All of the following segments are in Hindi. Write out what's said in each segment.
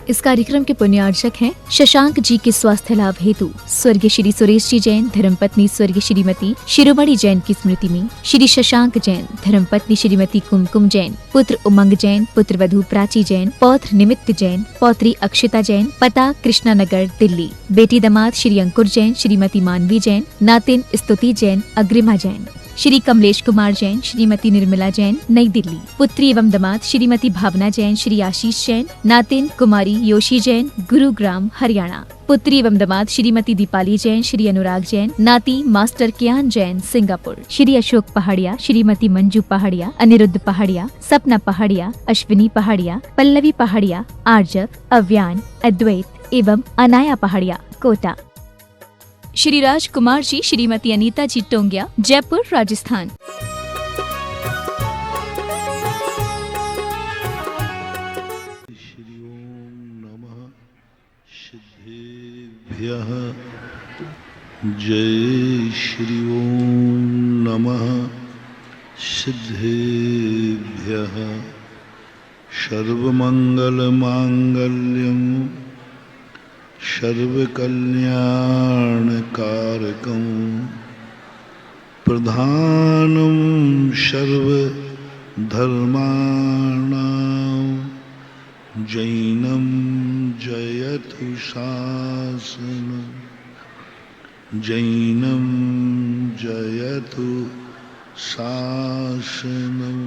इस कार्यक्रम के पुण्यार्चक हैं शशांक जी के स्वास्थ्य लाभ हेतु स्वर्गीय श्री सुरेश जी जैन, धर्मपत्नी स्वर्गीय श्रीमती शिरोमणि जैन की स्मृति में श्री शशांक जैन, धर्मपत्नी श्रीमती कुमकुम जैन, पुत्र उमंग जैन, पुत्र वधू प्राची जैन, पौत्र निमित्त जैन, पौत्री अक्षिता जैन, पता कृष्णा नगर दिल्ली, बेटी दामाद श्री अंकुर जैन, श्रीमती मानवी जैन, नातिन स्तुति जैन, अग्रिमा जैन, श्री कमलेश कुमार जैन, श्रीमती निर्मला जैन, नई दिल्ली, पुत्री एवं दामाद श्रीमती भावना जैन, श्री आशीष जैन, नातिन कुमारी योशी जैन, गुरुग्राम हरियाणा, पुत्री एवं दामाद श्रीमती दीपाली जैन, श्री अनुराग जैन, नाती मास्टर कियान जैन, सिंगापुर, श्री अशोक पहाड़िया, श्रीमती मंजू पहाड़िया, अनिरुद्ध पहाड़िया, सपना पहाड़िया, अश्विनी पहाड़िया, पल्लवी पहाड़िया, आर्जव, अव्यान, अद्वैत एवं अनाया पहाड़िया, कोटा। श्री राजकुमार जी, श्रीमती अनीता जी टोंगिया, जयपुर, राजस्थान। श्री ओम नमः सिद्धेभ्यः। जय श्री ओम नमः सिद्धेभ्यः। सर्वमंगल मांगल्यं सर्वकल्याणकारकं प्रधानं सर्वधर्माणां जैनं जयतु शासनं जैनं जयतु शासनं।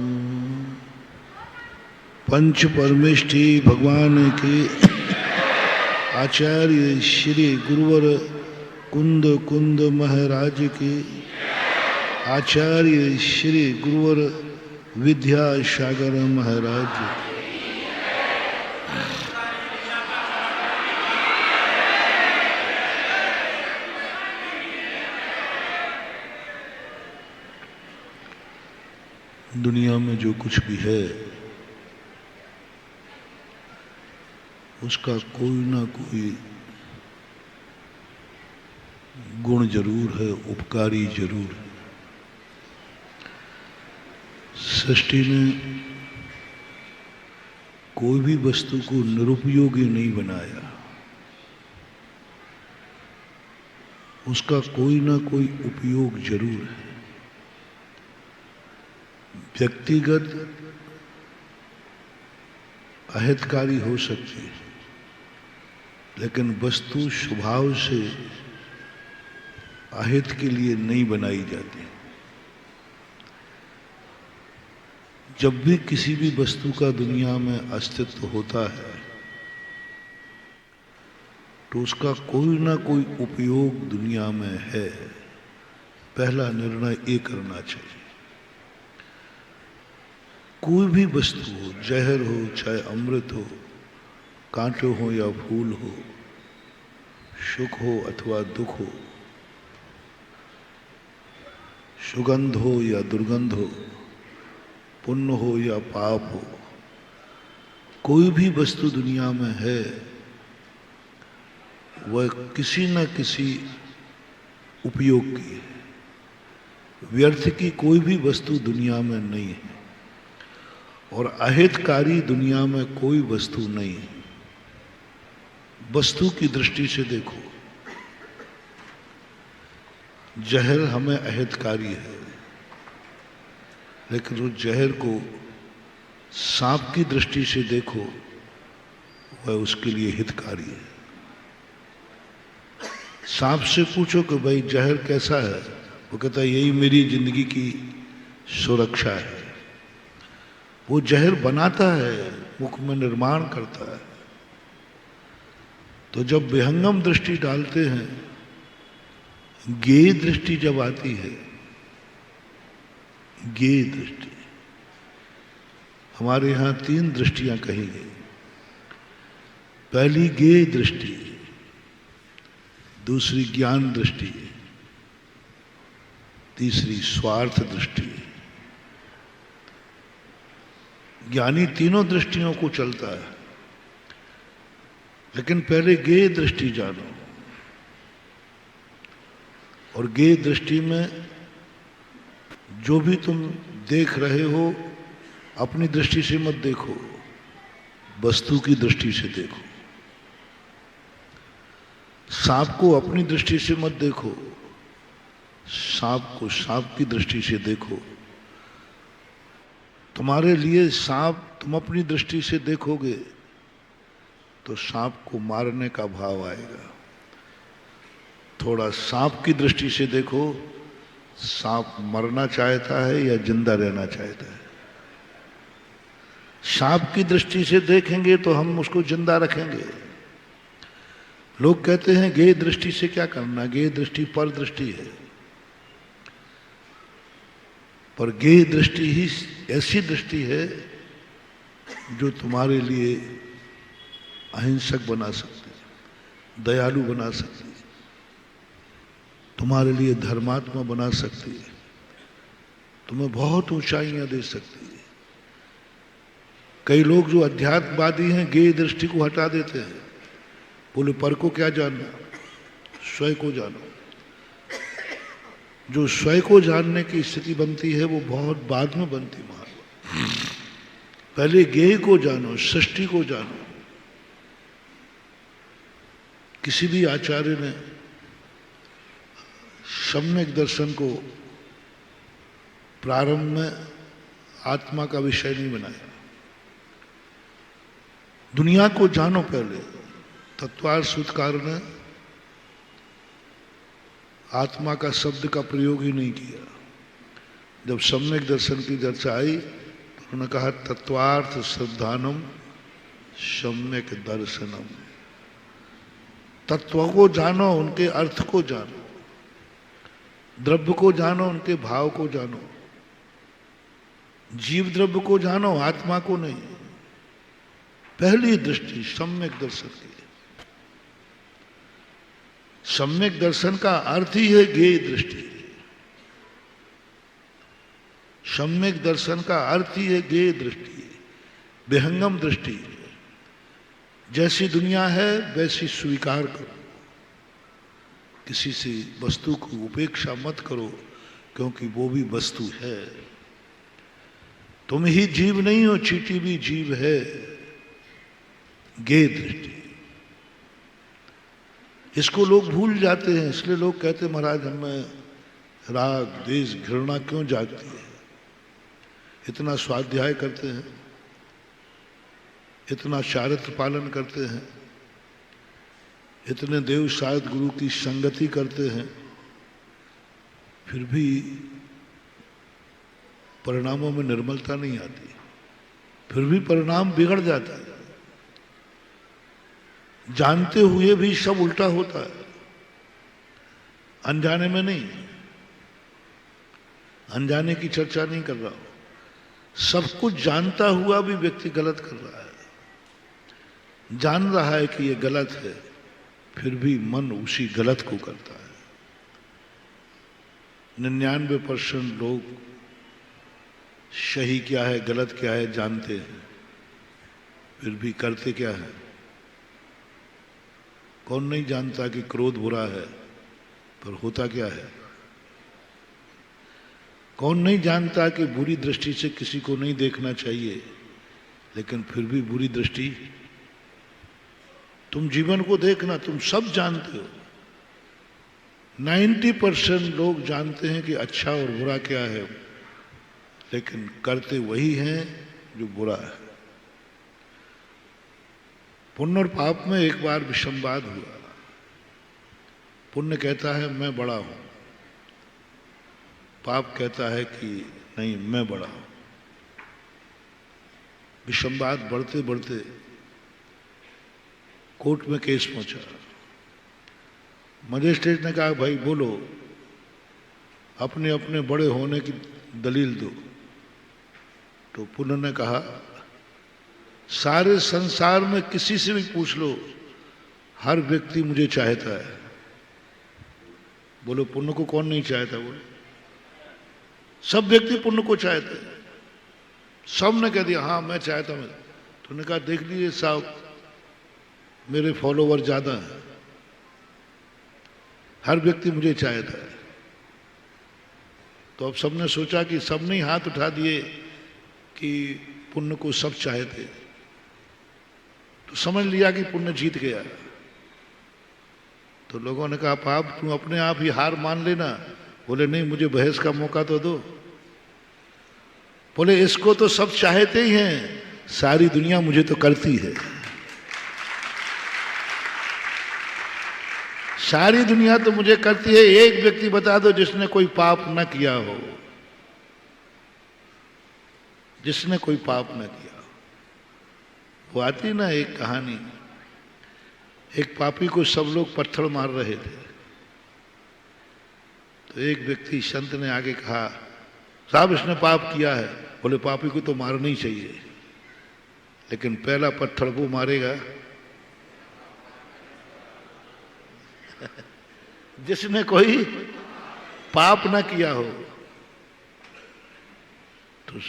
पंच परमेष्ठी भगवान के आचार्य श्री गुरुवर कुंद कुंद महाराज के, आचार्य श्री गुरुवर विद्यासागर महाराज, दुनिया में जो कुछ भी है उसका कोई ना कोई गुण जरूर है, उपकारी जरूर है। सृष्टि ने कोई भी वस्तु को निरुपयोगी नहीं बनाया, उसका कोई ना कोई उपयोग जरूर है। व्यक्तिगत अहितकारी हो सकती है, लेकिन वस्तु स्वभाव से अहित के लिए नहीं बनाई जाती। जब भी किसी भी वस्तु का दुनिया में अस्तित्व होता है तो उसका कोई ना कोई उपयोग दुनिया में है। पहला निर्णय ये करना चाहिए। कोई भी वस्तु हो, जहर हो चाहे अमृत हो, कांटे हो या फूल हो, सुख हो अथवा दुख हो, सुगंध हो या दुर्गंध हो, पुण्य हो या पाप हो, कोई भी वस्तु दुनिया में है वह किसी न किसी उपयोग की है। व्यर्थ की कोई भी वस्तु दुनिया में नहीं है और अहितकारी दुनिया में कोई वस्तु नहीं है। वस्तु की दृष्टि से देखो, जहर हमें अहितकारी है, लेकिन उस जहर को सांप की दृष्टि से देखो, वह उसके लिए हितकारी है। सांप से पूछो कि भाई जहर कैसा है, वो कहता है यही मेरी जिंदगी की सुरक्षा है। वो जहर बनाता है, मुख में निर्माण करता है। तो जब विहंगम दृष्टि डालते हैं, ज्ञेय दृष्टि जब आती है, ज्ञेय दृष्टि, हमारे यहाँ 3 दृष्टियां कही गई। पहली ज्ञेय दृष्टि, दूसरी ज्ञान दृष्टि, तीसरी स्वार्थ दृष्टि। ज्ञानी तीनों दृष्टियों को चलता है, लेकिन पहले ज्ञेय दृष्टि जानो। और ज्ञेय दृष्टि में जो भी तुम देख रहे हो अपनी दृष्टि से मत देखो, वस्तु की दृष्टि से देखो। सांप को अपनी दृष्टि से मत देखो, सांप को सांप की दृष्टि से देखो। तुम्हारे लिए सांप तुम अपनी दृष्टि से देखोगे तो सांप को मारने का भाव आएगा। थोड़ा सांप की दृष्टि से देखो, सांप मरना चाहता है या जिंदा रहना चाहता है। सांप की दृष्टि से देखेंगे तो हम उसको जिंदा रखेंगे। लोग कहते हैं गेय दृष्टि से क्या करना, गेय दृष्टि पर दृष्टि है, पर गेय दृष्टि ही ऐसी दृष्टि है जो तुम्हारे लिए अहिंसक बना सकती है, दयालु बना सकती है, तुम्हारे लिए धर्मात्मा बना सकती है, तुम्हें बहुत ऊंचाइयां दे सकती है। कई लोग जो अध्यात्मवादी हैं गेय दृष्टि को हटा देते हैं, बोले पर को क्या जानना, स्वयं को जानो। जो स्वयं को जानने की स्थिति बनती है वो बहुत बाद में बनती महात्मा। पहले गेय को जानो, सृष्टि को जानो। किसी भी आचार्य ने सम्यक दर्शन को प्रारंभ में आत्मा का विषय नहीं बनाया। दुनिया को जानो पहले। तत्वार्थ सूत्रकार ने आत्मा का शब्द का प्रयोग ही नहीं किया। जब सम्यक दर्शन की चर्चा आई तो उन्होंने कहा तत्वार्थ श्रद्धानम सम्यक दर्शनम। तत्व को जानो, उनके अर्थ को जानो, द्रव्य को जानो, उनके भाव को जानो। जीव द्रव्य को जानो, आत्मा को नहीं। पहली दृष्टि सम्यक दर्शन की। सम्यक दर्शन का अर्थ ही है गेय दृष्टि। सम्यक दर्शन का अर्थ ही है गेय दृष्टि, विहंगम दृष्टि। जैसी दुनिया है वैसी स्वीकार करो, किसी से वस्तु की उपेक्षा मत करो, क्योंकि वो भी वस्तु है। तुम ही जीव नहीं हो, चींटी भी जीव है। गेय दृष्टि, इसको लोग भूल जाते हैं। इसलिए लोग कहते हैं महाराज हमें राग द्वेष घृणा क्यों जागती है। इतना स्वाध्याय करते हैं, इतना चारित्र पालन करते हैं, इतने देव शायद गुरु की संगति करते हैं, फिर भी परिणामों में निर्मलता नहीं आती, फिर भी परिणाम बिगड़ जाता है। जानते हुए भी सब उल्टा होता है, अनजाने में नहीं। अनजाने की चर्चा नहीं कर रहा हूं, सब कुछ जानता हुआ भी व्यक्ति गलत कर रहा है। जान रहा है कि ये गलत है, फिर भी मन उसी गलत को करता है। 99% लोग सही क्या है गलत क्या है जानते हैं, फिर भी करते क्या है। कौन नहीं जानता कि क्रोध बुरा है, पर होता क्या है। कौन नहीं जानता कि बुरी दृष्टि से किसी को नहीं देखना चाहिए, लेकिन फिर भी बुरी दृष्टि। तुम जीवन को देखना, तुम सब जानते हो। 90% लोग जानते हैं कि अच्छा और बुरा क्या है, लेकिन करते वही हैं जो बुरा है। पुण्य और पाप में एक बार विषमवाद हुआ। पुण्य कहता है मैं बड़ा हूं, पाप कहता है कि नहीं मैं बड़ा हूं। विषमवाद बढ़ते बढ़ते कोर्ट में केस पहुंचा। मजिस्ट्रेट ने कहा भाई बोलो, अपने अपने बड़े होने की दलील दो। तो पुण्य ने कहा सारे संसार में किसी से भी पूछ लो, हर व्यक्ति मुझे चाहता है। बोलो पुण्य को कौन नहीं चाहता। बोले सब व्यक्ति पुण्य को चाहते हैं। सब ने कह दिया हाँ मैं चाहता हूं। तो उन्होंने कहा देख लीजिए साहब, मेरे फॉलोवर ज्यादा हैं, हर व्यक्ति मुझे चाहता है। तो अब सबने सोचा कि सबने ही हाथ उठा दिए कि पुण्य को सब चाहते, तो समझ लिया कि पुण्य जीत गया। तो लोगों ने कहा पाप तू अपने आप ही हार मान लेना। बोले नहीं, मुझे बहस का मौका तो दो। बोले इसको तो सब चाहते ही हैं, सारी दुनिया मुझे तो करती है। सारी दुनिया तो मुझे करती है, एक व्यक्ति बता दो जिसने कोई पाप न किया हो, जिसने कोई पाप न किया हो। वो आती ना एक कहानी, एक पापी को सब लोग पत्थर मार रहे थे, तो एक व्यक्ति संत ने आगे कहा साहब इसने पाप किया है। बोले पापी को तो मारना ही चाहिए, लेकिन पहला पत्थर वो मारेगा जिसने कोई पाप ना किया हो। तो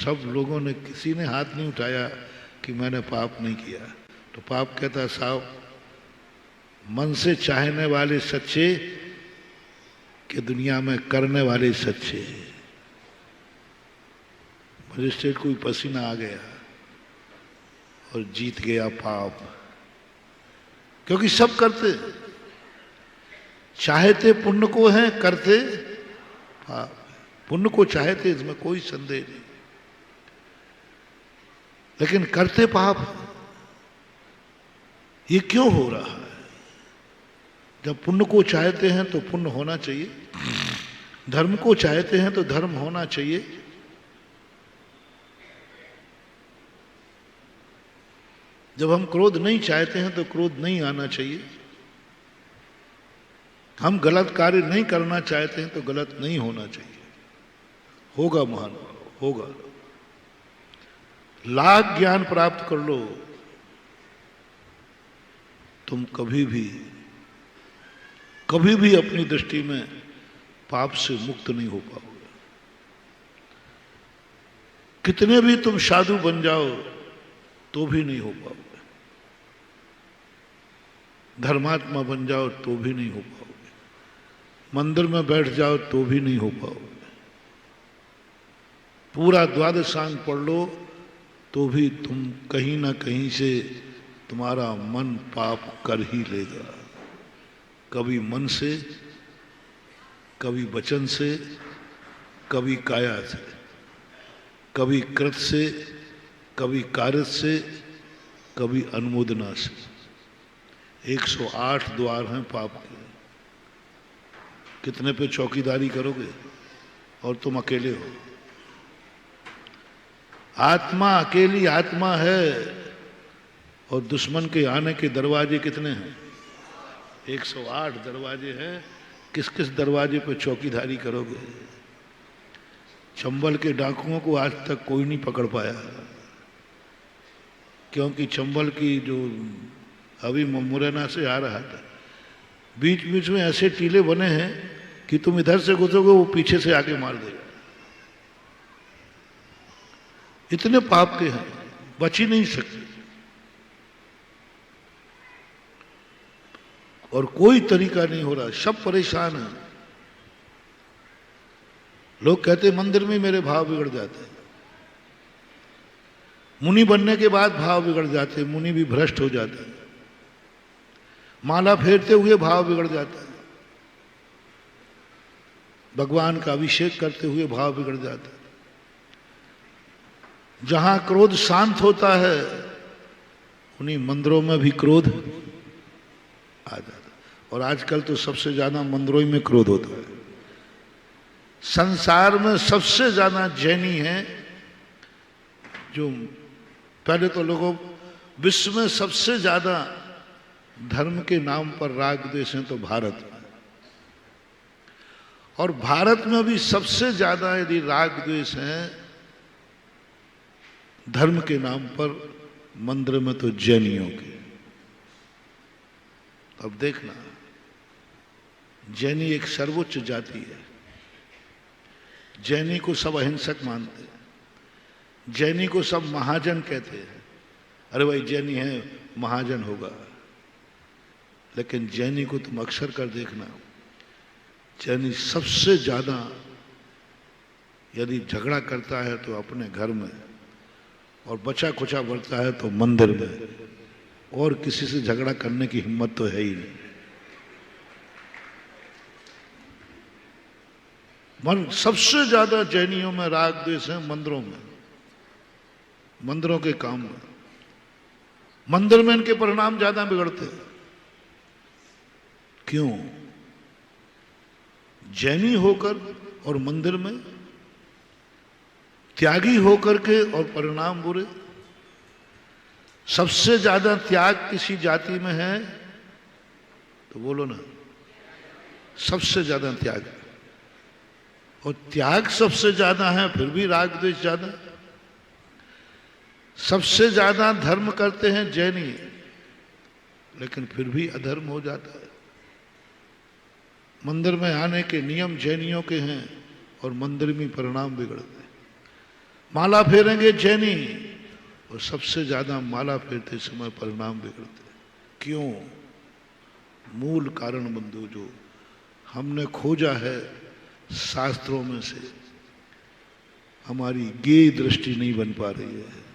सब लोगों ने, किसी ने हाथ नहीं उठाया कि मैंने पाप नहीं किया। तो पाप कहता है साहब, मन से चाहने वाले सच्चे कि दुनिया में करने वाले सच्चे। मजिस्ट्रेट को पसीना आ गया और जीत गया पाप, क्योंकि सब करते, चाहते पुण्य को हैं, करते पाप। पुण्य को चाहते, इसमें कोई संदेह नहीं, लेकिन करते पाप। ये क्यों हो रहा है? जब पुण्य को चाहते हैं तो पुण्य होना चाहिए, धर्म को चाहते हैं तो धर्म होना चाहिए। जब हम क्रोध नहीं चाहते हैं तो क्रोध नहीं आना चाहिए। हम गलत कार्य नहीं करना चाहते हैं तो गलत नहीं होना चाहिए। होगा महान, होगा। लाख ज्ञान प्राप्त कर लो, तुम कभी भी अपनी दृष्टि में पाप से मुक्त नहीं हो पाओगे। कितने भी तुम साधु बन जाओ तो भी नहीं हो पाओगे, धर्मात्मा बन जाओ तो भी नहीं हो पाओगे, मंदिर में बैठ जाओ तो भी नहीं हो पाओगे, पूरा द्वादशांग पढ़ लो तो भी तुम कहीं ना कहीं से तुम्हारा मन पाप कर ही लेगा। कभी मन से, कभी वचन से, कभी काया से, कभी कृत से, कभी कार्य से, कभी अनुमोदना से। 108 द्वार हैं पाप के। कितने पे चौकीदारी करोगे? और तुम अकेले हो। आत्मा अकेली आत्मा है, और दुश्मन के आने के दरवाजे कितने हैं? 108 दरवाजे हैं। किस किस दरवाजे पे चौकीदारी करोगे? चंबल के डाकुओं को आज तक कोई नहीं पकड़ पाया, क्योंकि चंबल की जो अभी मुरैना से आ रहा था, बीच बीच में ऐसे टीले बने हैं कि तुम इधर से घुसोगे वो पीछे से आके मार देगा। इतने पाप के हैं, बच ही नहीं सकते। और कोई तरीका नहीं हो रहा, सब परेशान है। लोग कहते मंदिर में मेरे भाव बिगड़ जाते हैं, मुनि बनने के बाद भाव बिगड़ जाते हैं, मुनि भी भ्रष्ट हो जाते हैं, माला फेरते हुए भाव बिगड़ जाता है, भगवान का अभिषेक करते हुए भाव बिगड़ जाता है। जहां क्रोध शांत होता है उन्हीं मंदिरों में भी क्रोध आ जाता है। और आजकल तो सबसे ज्यादा मंदिरों में क्रोध होता है। संसार में सबसे ज्यादा जैनी हैं, जो पहले तो लोगों, विश्व में सबसे ज्यादा धर्म के नाम पर राग द्वेष हैं तो भारत में, और भारत में भी सबसे ज्यादा यदि राग द्वेष हैं धर्म के नाम पर मंदिर में तो जैनियों के। अब देखना, जैनी एक सर्वोच्च जाति है। जैनी को सब अहिंसक मानते हैं, जैनी को सब महाजन कहते हैं। अरे भाई जैनी है, महाजन होगा। लेकिन जैनी को तुम अक्सर कर देखना, जैनी सबसे ज्यादा यदि झगड़ा करता है तो अपने घर में, और बचा खुचा बढ़ता है तो मंदिर में, और किसी से झगड़ा करने की हिम्मत तो है ही नहीं। सबसे ज्यादा जैनियों में राग द्वेष है मंदिरों में, मंदिरों के काम में। मंदिर में इनके परिणाम ज्यादा बिगड़ते हैं। क्यों? जैनी होकर और मंदिर में, त्यागी होकर के और परिणाम बुरे। सबसे ज्यादा त्याग किसी जाति में है तो बोलो ना, सबसे ज्यादा त्याग। और त्याग सबसे ज्यादा है फिर भी राग द्वेष ज्यादा। सबसे ज्यादा धर्म करते हैं जैनी, लेकिन फिर भी अधर्म हो जाता है। मंदिर में आने के नियम जैनियों के हैं और मंदिर में परिणाम बिगड़ते हैं। माला फेरेंगे जैनी और सबसे ज्यादा माला फेरते समय परिणाम बिगड़ते हैं। क्यों? मूल कारण बंधु जो हमने खोजा है शास्त्रों में से, हमारी गेय दृष्टि नहीं बन पा रही है।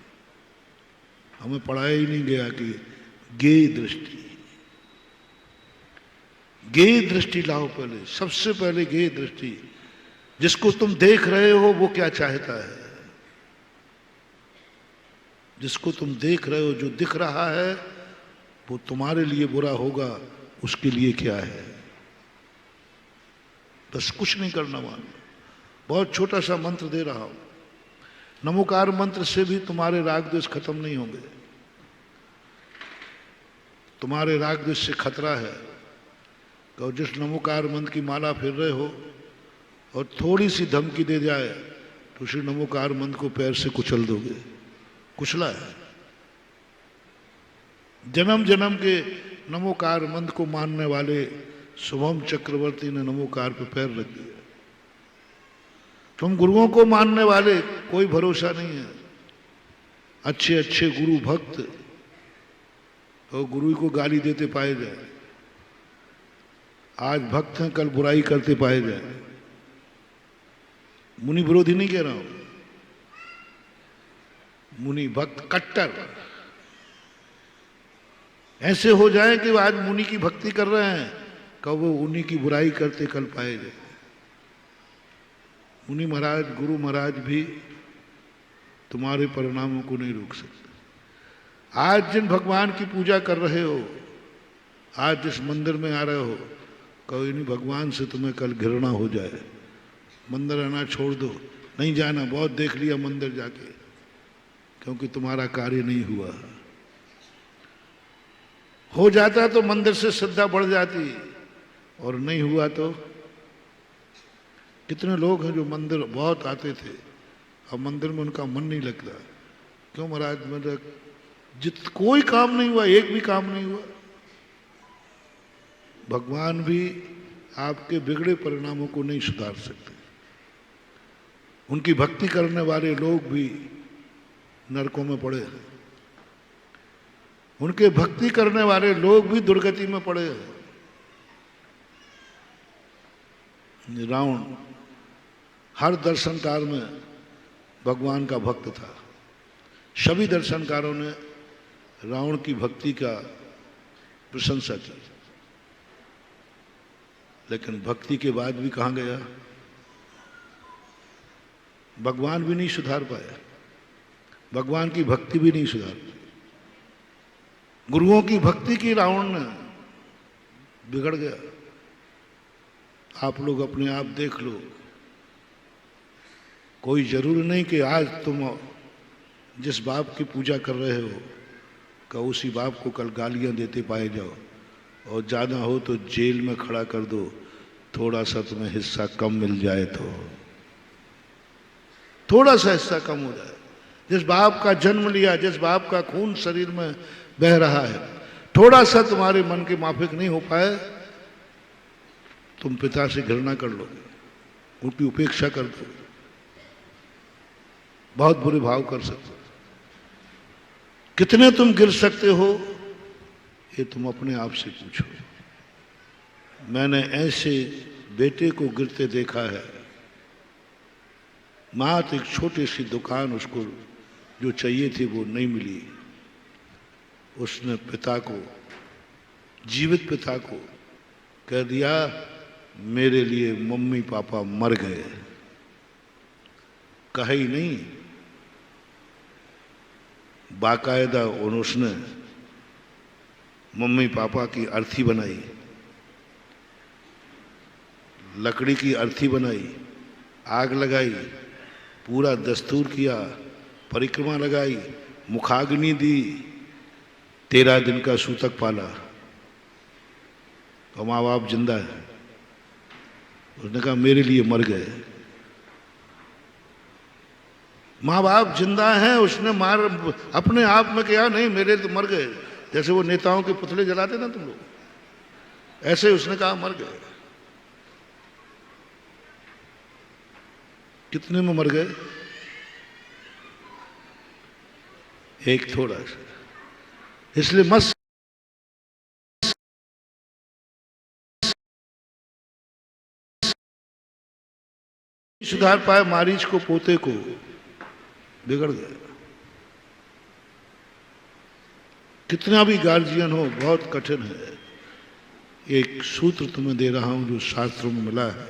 हमें पढ़ाया ही नहीं गया कि गेय दृष्टि, गेय दृष्टि लाओ। पहले, सबसे पहले गेय दृष्टि। जिसको तुम देख रहे हो वो क्या चाहता है? जिसको तुम देख रहे हो, जो दिख रहा है वो तुम्हारे लिए बुरा होगा, उसके लिए क्या है? बस कुछ नहीं करना मानना। बहुत छोटा सा मंत्र दे रहा हूं, नमोकार मंत्र से भी तुम्हारे राग द्वेष खत्म नहीं होंगे। तुम्हारे राग द्वेष से खतरा है। तो जिस नमोकार मंत्र की माला फेर रहे हो और थोड़ी सी धमकी दे जाए तो उसी नमोकार मंत्र को पैर से कुचल दोगे। कुचला है। जन्म जन्म के नमोकार मंत्र को मानने वाले शुभम चक्रवर्ती ने नमोकार पे पैर रख दिया। तुम गुरुओं को मानने वाले कोई भरोसा नहीं है। अच्छे अच्छे गुरु भक्त और गुरु को गाली देते पाए जाए। आज भक्त हैं, कल बुराई करते पाए जाए। मुनि विरोधी नहीं कह रहा हूं, मुनि भक्त कट्टर ऐसे हो जाए कि आज मुनि की भक्ति कर रहे हैं, कब वो उन्हीं की बुराई करते कल पाए जाए। मुनि महाराज, गुरु महाराज भी तुम्हारे परिणामों को नहीं रोक सकते। आज जिन भगवान की पूजा कर रहे हो, आज जिस मंदिर में आ रहे हो, कोई नहीं भगवान से तुम्हें कल घृणा हो जाए, मंदिर आना छोड़ दो, नहीं जाना, बहुत देख लिया मंदिर जाके, क्योंकि तुम्हारा कार्य नहीं हुआ। हो जाता तो मंदिर से श्रद्धा बढ़ जाती, और नहीं हुआ तो कितने लोग हैं जो मंदिर बहुत आते थे, अब मंदिर में उनका मन नहीं लगता। क्यों महाराज? मेरा कोई काम नहीं हुआ, एक भी काम नहीं हुआ। भगवान भी आपके बिगड़े परिणामों को नहीं सुधार सकते। उनकी भक्ति करने वाले लोग भी नरकों में पड़े हैं। उनके भक्ति करने वाले लोग भी दुर्गति में पड़े हैं। रावण हर दर्शनकार में भगवान का भक्त था। सभी दर्शनकारों ने रावण की भक्ति का प्रशंसा की, लेकिन भक्ति के बाद भी कहां गया? भगवान भी नहीं सुधार पाया, भगवान की भक्ति भी नहीं सुधार पाई। गुरुओं की भक्ति की रावण ने बिगड़ गया। आप लोग अपने आप देख लो। कोई जरूरी नहीं कि आज तुम जिस बाप की पूजा कर रहे हो का उसी बाप को कल गालियां देते पाए जाओ, और ज़्यादा हो तो जेल में खड़ा कर दो, थोड़ा सा तुम्हें हिस्सा कम मिल जाए तो, थोड़ा सा हिस्सा कम हो जाए। जिस बाप का जन्म लिया, जिस बाप का खून शरीर में बह रहा है, थोड़ा सा तुम्हारे मन के माफिक नहीं हो पाए, तुम पिता से घृणा कर लोगे, उनकी उपेक्षा कर दोगे, बहुत बुरे भाव कर सकते हो। कितने तुम गिर सकते हो, ये तुम अपने आप से पूछो। मैंने ऐसे बेटे को गिरते देखा है। मात्र एक छोटी सी दुकान उसको जो चाहिए थी वो नहीं मिली। उसने पिता को, जीवित पिता को कह दिया मेरे लिए मम्मी पापा मर गए, कहा ही नहीं, बाकायदा उसने मम्मी पापा की अर्थी बनाई, लकड़ी की अर्थी बनाई, आग लगाई, पूरा दस्तूर किया, परिक्रमा लगाई, मुखाग्नि दी, 13 दिन का सूतक पाला। तो माँ बाप जिंदा है। उसने कहा मेरे लिए मर गए। माँ बाप जिंदा हैं, उसने मार अपने आप में कहा नहीं मेरे तो मर गए, जैसे वो नेताओं के पुतले जलाते ना तुम लोग, ऐसे उसने कहा मर गए। कितने में मर गए? एक थोड़ा सा। इसलिए मत सुधार पाए मारीच को पोते को, बिगड़ गया। कितना भी गार्जियन हो बहुत कठिन है। एक सूत्र तुम्हें दे रहा हूं जो शास्त्रों में मिला है,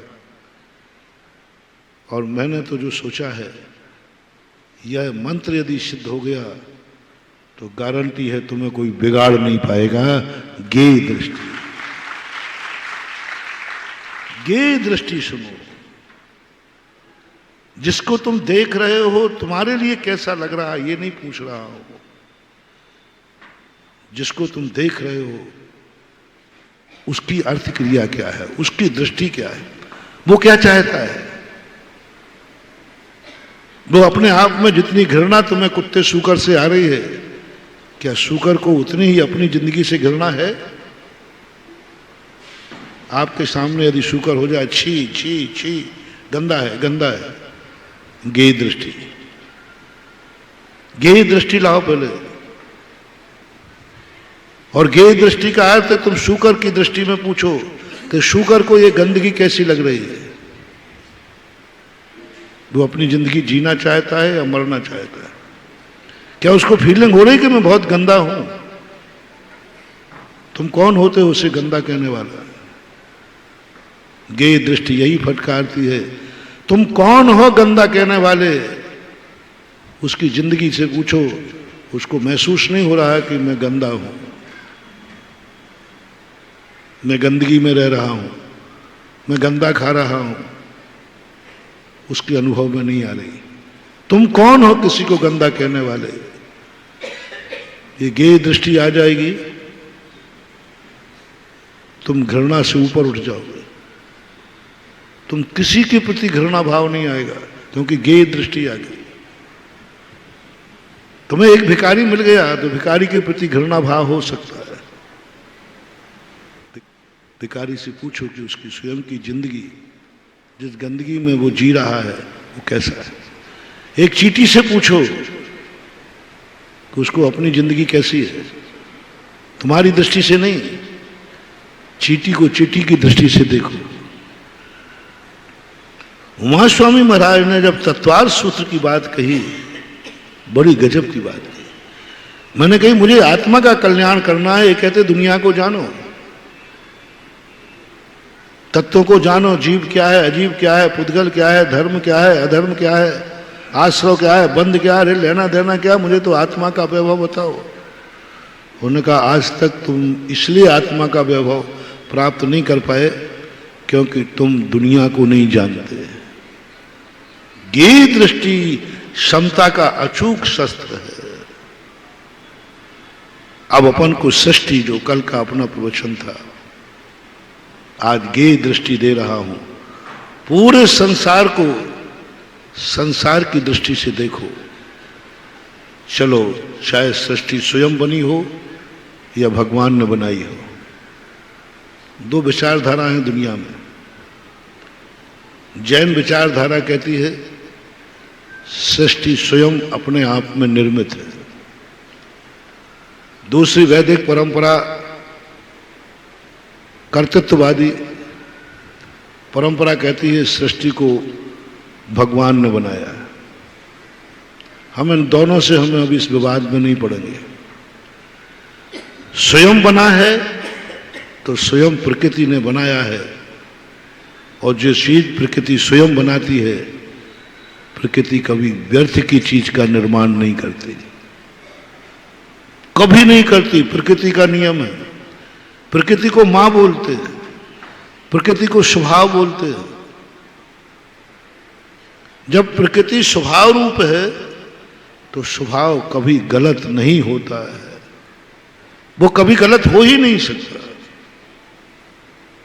और मैंने तो जो सोचा है, यह मंत्र यदि सिद्ध हो गया तो गारंटी है तुम्हें कोई बिगाड़ नहीं पाएगा। गे दृष्टि, गे दृष्टि सुनो। जिसको तुम देख रहे हो तुम्हारे लिए कैसा लग रहा है ये नहीं पूछ रहा हूं, जिसको तुम देख रहे हो उसकी अर्थ क्रिया क्या है, उसकी दृष्टि क्या है, वो क्या चाहता है। वो अपने आप में जितनी घृणा तुम्हें कुत्ते सूकर से आ रही है, क्या सूकर को उतनी ही अपनी जिंदगी से घृणा है? आपके सामने यदि सूकर हो जाए, छी छी छी, गंदा है गंदा है, गे दृष्टि, गे दृष्टि लाओ पहले। और गे दृष्टि का अर्थ तुम शूकर की दृष्टि में पूछो कि शूकर को ये गंदगी कैसी लग रही है। वो अपनी जिंदगी जीना चाहता है या मरना चाहता है? क्या उसको फीलिंग हो रही कि मैं बहुत गंदा हूं? तुम कौन होते हो उसे गंदा कहने वाला? गे दृष्टि यही फटकारती है, तुम कौन हो गंदा कहने वाले? उसकी जिंदगी से पूछो, उसको महसूस नहीं हो रहा है कि मैं गंदा हूं, मैं गंदगी में रह रहा हूं, मैं गंदा खा रहा हूं, उसके अनुभव में नहीं आ रही। तुम कौन हो किसी को गंदा कहने वाले? ये गे दृष्टि आ जाएगी, तुम घृणा से ऊपर उठ जाओगे। तुम किसी के प्रति घृणा भाव नहीं आएगा, क्योंकि गे दृष्टि आ गई। तुम्हें एक भिखारी मिल गया तो भिखारी के प्रति घृणा भाव हो सकता है। भिखारी से पूछो कि उसकी स्वयं की जिंदगी, जिस गंदगी में वो जी रहा है, वो कैसा है। एक चींटी से पूछो कि उसको अपनी जिंदगी कैसी है, तुम्हारी दृष्टि से नहीं, चींटी को चींटी की दृष्टि से देखो। उमा स्वामी महाराज ने जब तत्वार्थ सूत्र की बात कही, बड़ी गजब की बात की। मैंने कही मुझे आत्मा का कल्याण करना है, ये कहते दुनिया को जानो, तत्वों को जानो, जीव क्या है, अजीब क्या है, पुद्गल क्या है, धर्म क्या है, अधर्म क्या है, आश्रव क्या है, बंध क्या है, लेना देना क्या, मुझे तो आत्मा का वैभव बताओ। उन्होंने कहा आज तक तुम इसलिए आत्मा का वैभव प्राप्त नहीं कर पाए क्योंकि तुम दुनिया को नहीं जानते। गे दृष्टि क्षमता का अचूक शस्त्र है। अब अपन को सृष्टि, जो कल का अपना प्रवचन था, आज गे दृष्टि दे रहा हूं। पूरे संसार को संसार की दृष्टि से देखो। चलो, शायद सृष्टि स्वयं बनी हो या भगवान ने बनाई हो। दो विचारधारा हैं दुनिया में। जैन विचारधारा कहती है सृष्टि स्वयं अपने आप में निर्मित है। दूसरी वैदिक परंपरा कर्तृत्ववादी परंपरा कहती है सृष्टि को भगवान ने बनाया है। हम इन दोनों से हमें अभी इस विवाद में नहीं पड़ेंगे। स्वयं बना है तो स्वयं प्रकृति ने बनाया है, और जो चीज प्रकृति स्वयं बनाती है, प्रकृति कभी व्यर्थ की चीज का निर्माण नहीं करती, कभी नहीं करती। प्रकृति का नियम है। प्रकृति को मां बोलते हैं, प्रकृति को स्वभाव बोलते हैं। जब प्रकृति स्वभाव रूप है तो स्वभाव कभी गलत नहीं होता है, वो कभी गलत हो ही नहीं सकता,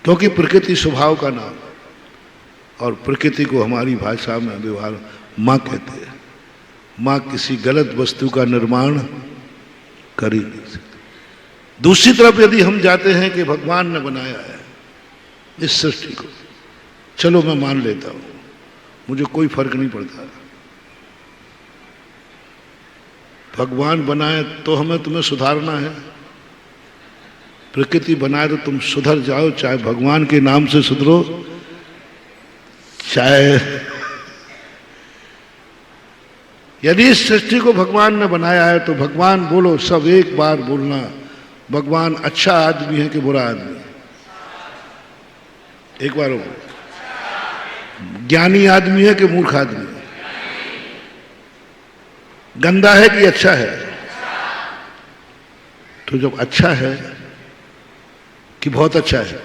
क्योंकि प्रकृति स्वभाव का नाम है। और प्रकृति को हमारी भाषा में व्यवहार मां कहते हैं। मां किसी गलत वस्तु का निर्माण कर ही नहीं सकती। दूसरी तरफ यदि हम जाते हैं कि भगवान ने बनाया है इस सृष्टि को, चलो मैं मान लेता हूं, मुझे कोई फर्क नहीं पड़ता। भगवान बनाए तो हमें तुम्हें सुधारना है, प्रकृति बनाए तो तुम सुधर जाओ, चाहे भगवान के नाम से सुधरो, चाहे यदि इस सृष्टि को भगवान ने बनाया है तो भगवान बोलो, सब एक बार बोलना, भगवान अच्छा आदमी है कि बुरा आदमी है? एक बार हो। ज्ञानी आदमी है कि मूर्ख आदमी है? गंदा है कि अच्छा है? तो जब अच्छा है कि बहुत अच्छा है,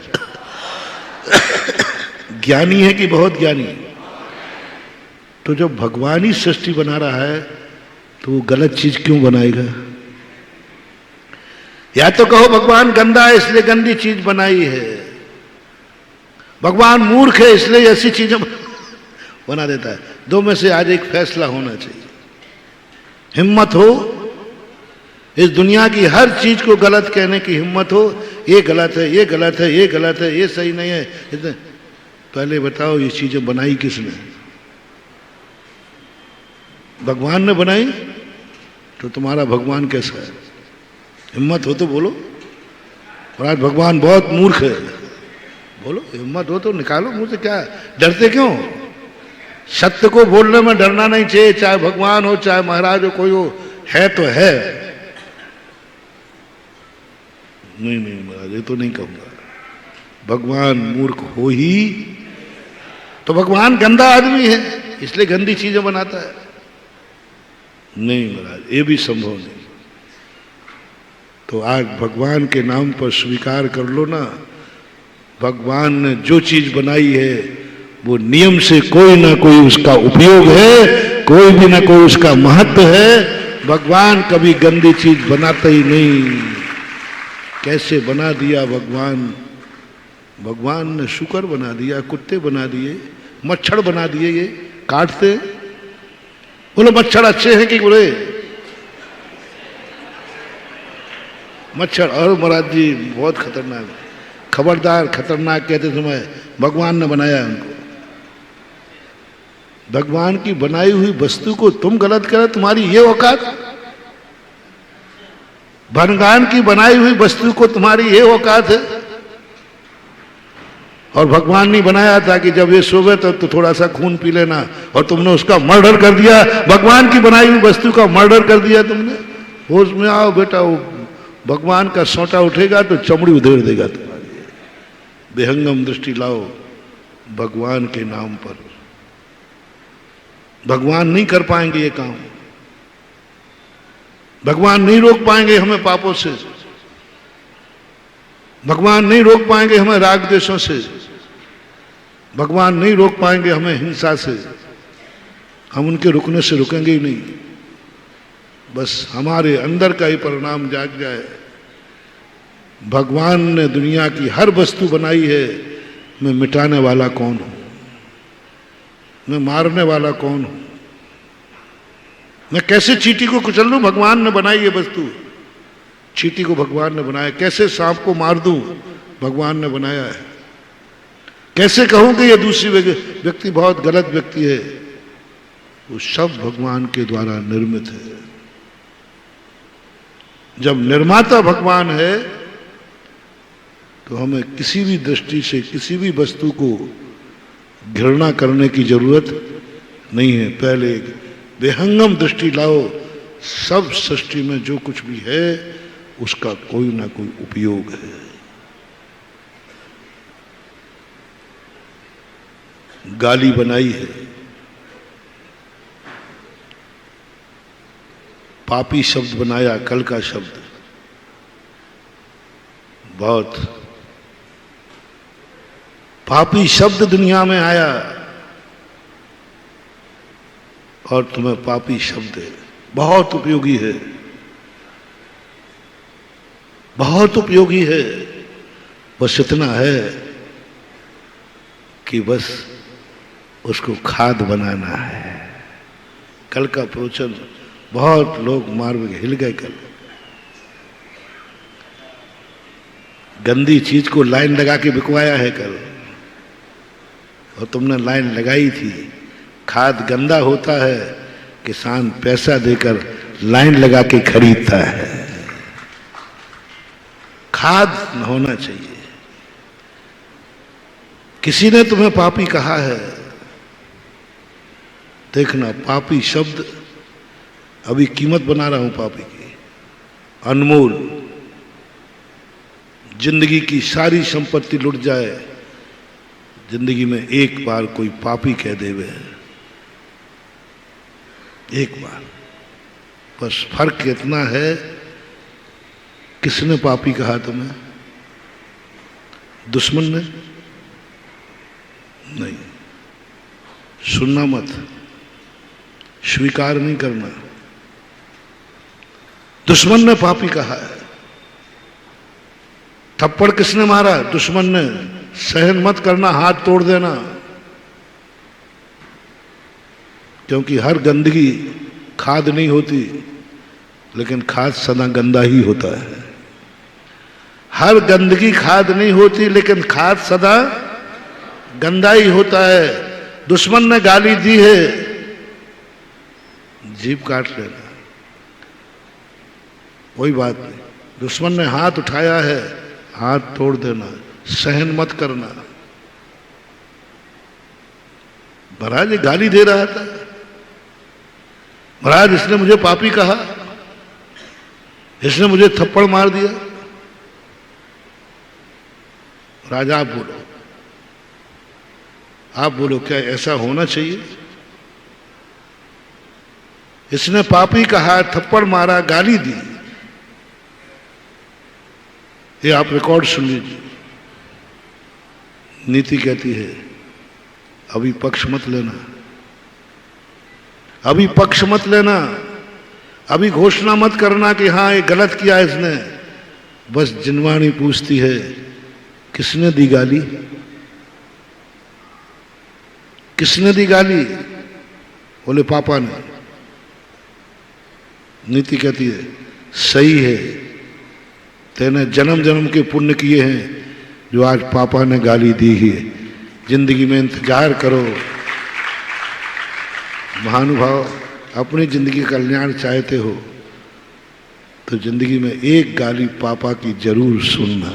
ज्ञानी है कि बहुत ज्ञानी है, तो जब भगवान ही सृष्टि बना रहा है तो वो गलत चीज क्यों बनाएगा? या तो कहो भगवान गंदा है इसलिए गंदी चीज बनाई है, भगवान मूर्ख है इसलिए ऐसी चीजें बना देता है। दो में से आज एक फैसला होना चाहिए। हिम्मत हो इस दुनिया की हर चीज को गलत कहने की हिम्मत हो, ये गलत है, ये गलत है, ये गलत है, ये सही नहीं है। पहले बताओ ये चीजें बनाई किसने? भगवान ने बनाई। तो तुम्हारा भगवान कैसा है? हिम्मत हो तो बोलो। और आज भगवान बहुत मूर्ख है, बोलो। हिम्मत हो तो निकालो मुंह से। क्या डरते क्यों? सत्य को बोलने में डरना नहीं चाहिए, चाहे भगवान हो चाहे महाराज हो, कोई हो, है तो है। नहीं नहीं महाराज, ये तो नहीं कहूंगा। भगवान मूर्ख हो ही तो भगवान गंदा आदमी है इसलिए गंदी चीजें बनाता है? नहीं महाराज, ये भी संभव नहीं। तो आज भगवान के नाम पर स्वीकार कर लो ना, भगवान ने जो चीज बनाई है वो नियम से कोई ना कोई उसका उपयोग है, कोई भी ना कोई उसका महत्व है। भगवान कभी गंदी चीज बनाता ही नहीं। कैसे बना दिया भगवान? भगवान ने शुकर बना दिया, कुत्ते बना दिए, मच्छर बना दिए, ये काटते। बोलो मच्छर अच्छे हैं कि बुरे? मच्छर और महाराज जी बहुत खतरनाक, खबरदार, खतरनाक कहते समय भगवान ने बनाया उनको। भगवान की बनाई हुई वस्तु को तुम गलत करो, तुम्हारी ये औकात? भगवान की बनाई हुई वस्तु को तुम्हारी ये औकात है? और भगवान ने बनाया था कि जब ये सोवे तो थोड़ा सा खून पी लेना, और तुमने उसका मर्डर कर दिया। भगवान की बनाई हुई वस्तु का मर्डर कर दिया तुमने। होश में आओ बेटा, वो भगवान का सोटा उठेगा तो चमड़ी उधेड़ देगा तुम्हारी। विहंगम दृष्टि लाओ भगवान के नाम पर। भगवान नहीं कर पाएंगे ये काम। भगवान नहीं रोक पाएंगे हमें पापों से। भगवान नहीं रोक पाएंगे हमें राग द्वेषों से। भगवान नहीं रोक पाएंगे हमें हिंसा से। हम उनके रुकने से रुकेंगे ही नहीं। बस हमारे अंदर का ही परिणाम जाग जाए। भगवान ने दुनिया की हर वस्तु बनाई है, मैं मिटाने वाला कौन हूं? मैं मारने वाला कौन हूं? मैं कैसे चींटी को कुचल लूं? भगवान ने बनाई ये वस्तु। चींटी को भगवान ने बनाया। कैसे सांप को मार दूं? भगवान ने बनाया है। कैसे कहूं कि ये दूसरी व्यक्ति बहुत गलत व्यक्ति है? वो सब भगवान के द्वारा निर्मित है। जब निर्माता भगवान है तो हमें किसी भी दृष्टि से किसी भी वस्तु को घृणा करने की जरूरत नहीं है। पहले विहंगम दृष्टि लाओ, सब सृष्टि में जो कुछ भी है उसका कोई ना कोई उपयोग है। गाली बनाई है, पापी शब्द बनाया, कल का शब्द बहुत पापी शब्द दुनिया में आया और तुम्हें पापी शब्द बहुत उपयोगी है, बहुत उपयोगी है। बस इतना है कि बस उसको खाद बनाना है। कल का प्रवचन बहुत लोग मार में हिल गए। कल गंदी चीज को लाइन लगा के बिकवाया है कल, और तुमने लाइन लगाई थी। खाद गंदा होता है, किसान पैसा देकर लाइन लगा के खरीदता है। खाद न होना चाहिए। किसी ने तुम्हें पापी कहा है, देखना पापी शब्द, अभी कीमत बना रहा हूं पापी की, अनमोल। जिंदगी की सारी संपत्ति लुट जाए, जिंदगी में एक बार कोई पापी कह देवे, एक बार बस। फर्क इतना है, किसने पापी कहा तुम्हें? दुश्मन ने? नहीं। सुनना मत, स्वीकार नहीं करना। दुश्मन ने पापी कहा है। थप्पड़ किसने मारा? दुश्मन ने। सहन मत करना, हाथ तोड़ देना, क्योंकि हर गंदगी खाद नहीं होती, लेकिन खाद सदा गंदा ही होता है। हर गंदगी खाद नहीं होती, लेकिन खाद सदा गंदा ही होता है। दुश्मन ने गाली दी है, जीभ काट लेना, कोई बात नहीं। दुश्मन ने हाथ उठाया है, हाथ तोड़ देना, सहन मत करना। महाराज ये गाली दे रहा था, महाराज इसने मुझे पापी कहा, इसने मुझे थप्पड़ मार दिया। राजा आप बोलो क्या ऐसा होना चाहिए? इसने पापी कहा, थप्पड़ मारा, गाली दी, ये आप रिकॉर्ड सुन लीजिए। नीति कहती है अभी पक्ष मत लेना, अभी पक्ष मत लेना, अभी घोषणा मत करना कि हाँ ये गलत किया इसने। बस जिनवाणी पूछती है किसने दी गाली? किसने दी गाली? बोले पापा ने। नीति कहती है सही है, तेने जन्म जन्म के पुण्य किए हैं जो आज पापा ने गाली दी है। जिंदगी में इंतजार करो महानुभाव, अपनी जिंदगी का कल्याण चाहते हो तो जिंदगी में एक गाली पापा की जरूर सुनना।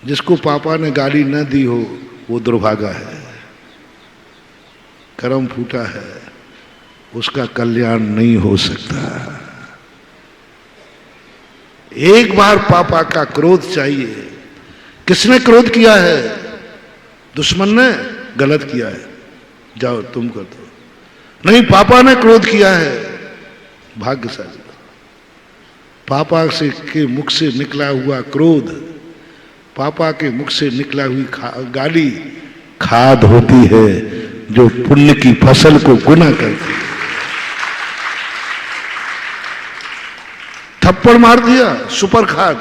जिसको पापा ने गाली न दी हो वो दुर्भागा है, कर्म फूटा है, उसका कल्याण नहीं हो सकता। एक बार पापा का क्रोध चाहिए। किसने क्रोध किया है? दुश्मन ने। गलत किया है, जाओ तुम कर दो। नहीं, पापा ने क्रोध किया है, भाग्यशाली। पापा से के मुख से निकला हुआ क्रोध, पापा के मुख से निकला हुई गाली खाद होती है जो पुण्य की फसल को गुना करती है। थप्पड़ मार दिया, सुपर खाद।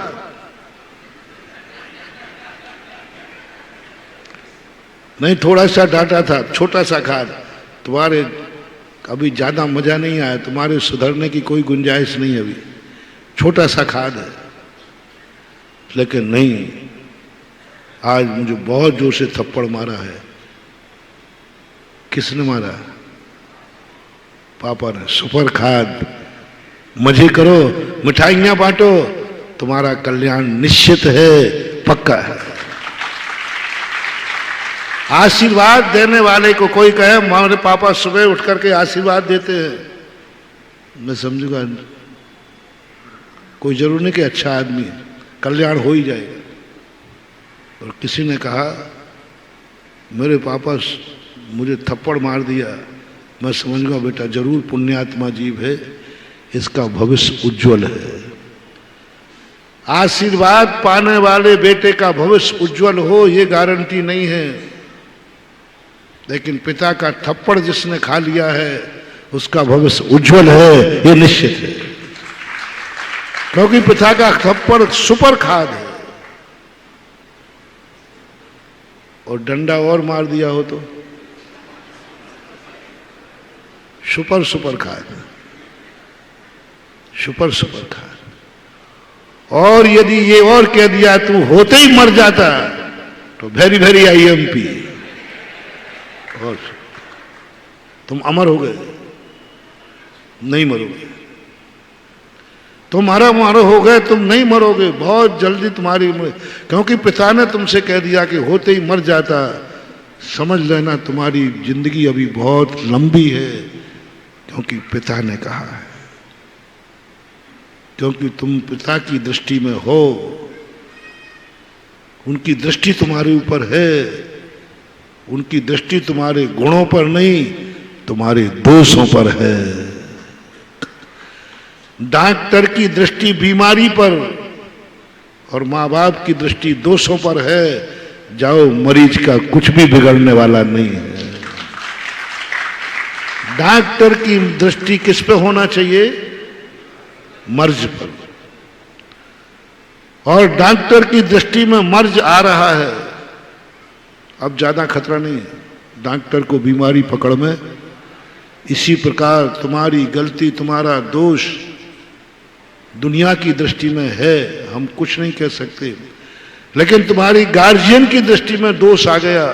नहीं, थोड़ा सा डांटा था, छोटा सा खाद। तुम्हारे अभी ज्यादा मजा नहीं आया, तुम्हारे सुधरने की कोई गुंजाइश नहीं है, अभी छोटा सा खाद है। लेकिन नहीं, आज मुझे बहुत जोर से थप्पड़ मारा है। किसने मारा? पापा ने। सुपर खाद। मजे करो, मिठाइयां बांटो, तुम्हारा कल्याण निश्चित है, पक्का है। आशीर्वाद देने वाले को कोई कहे हमारे पापा सुबह उठ करके आशीर्वाद देते हैं, मैं समझूंगा कोई जरूर नहीं कि अच्छा आदमी है, कल्याण हो ही जाएगा। और किसी ने कहा मेरे पापा मुझे थप्पड़ मार दिया, मैं समझ गया बेटा जरूर पुण्यात्मा जीव है, इसका भविष्य उज्जवल है। आशीर्वाद पाने वाले बेटे का भविष्य उज्जवल हो ये गारंटी नहीं है, लेकिन पिता का थप्पड़ जिसने खा लिया है उसका भविष्य उज्जवल है ये निश्चित है, क्योंकि पिता का थप्पड़ सुपर खाद है। और डंडा और मार दिया हो तो सुपर सुपर खाद, सुपर सुपर खाद। और यदि ये और कह दिया तू होते ही मर जाता तो वेरी वेरी IMP, और तुम अमर हो गए। नहीं मरोगे, तुम्हारा मारो हो गए, तुम नहीं मरोगे, बहुत जल्दी तुम्हारी, क्योंकि पिता ने तुमसे कह दिया कि होते ही मर जाता, समझ लेना तुम्हारी जिंदगी अभी बहुत लंबी है, क्योंकि पिता ने कहा है, क्योंकि तुम पिता की दृष्टि में हो, उनकी दृष्टि तुम्हारे ऊपर है, उनकी दृष्टि तुम्हारे गुणों पर नहीं तुम्हारे दोषों पर है। डॉक्टर की दृष्टि बीमारी पर और माँ बाप की दृष्टि दोषों पर है। जाओ, मरीज का कुछ भी बिगड़ने वाला नहीं है। डॉक्टर की दृष्टि किस पे होना चाहिए? मर्ज पर। और डॉक्टर की दृष्टि में मर्ज आ रहा है, अब ज्यादा खतरा नहीं है डॉक्टर को बीमारी पकड़ में। इसी प्रकार तुम्हारी गलती, तुम्हारा दोष दुनिया की दृष्टि में है, हम कुछ नहीं कह सकते, लेकिन तुम्हारी गार्जियन की दृष्टि में दोष आ गया,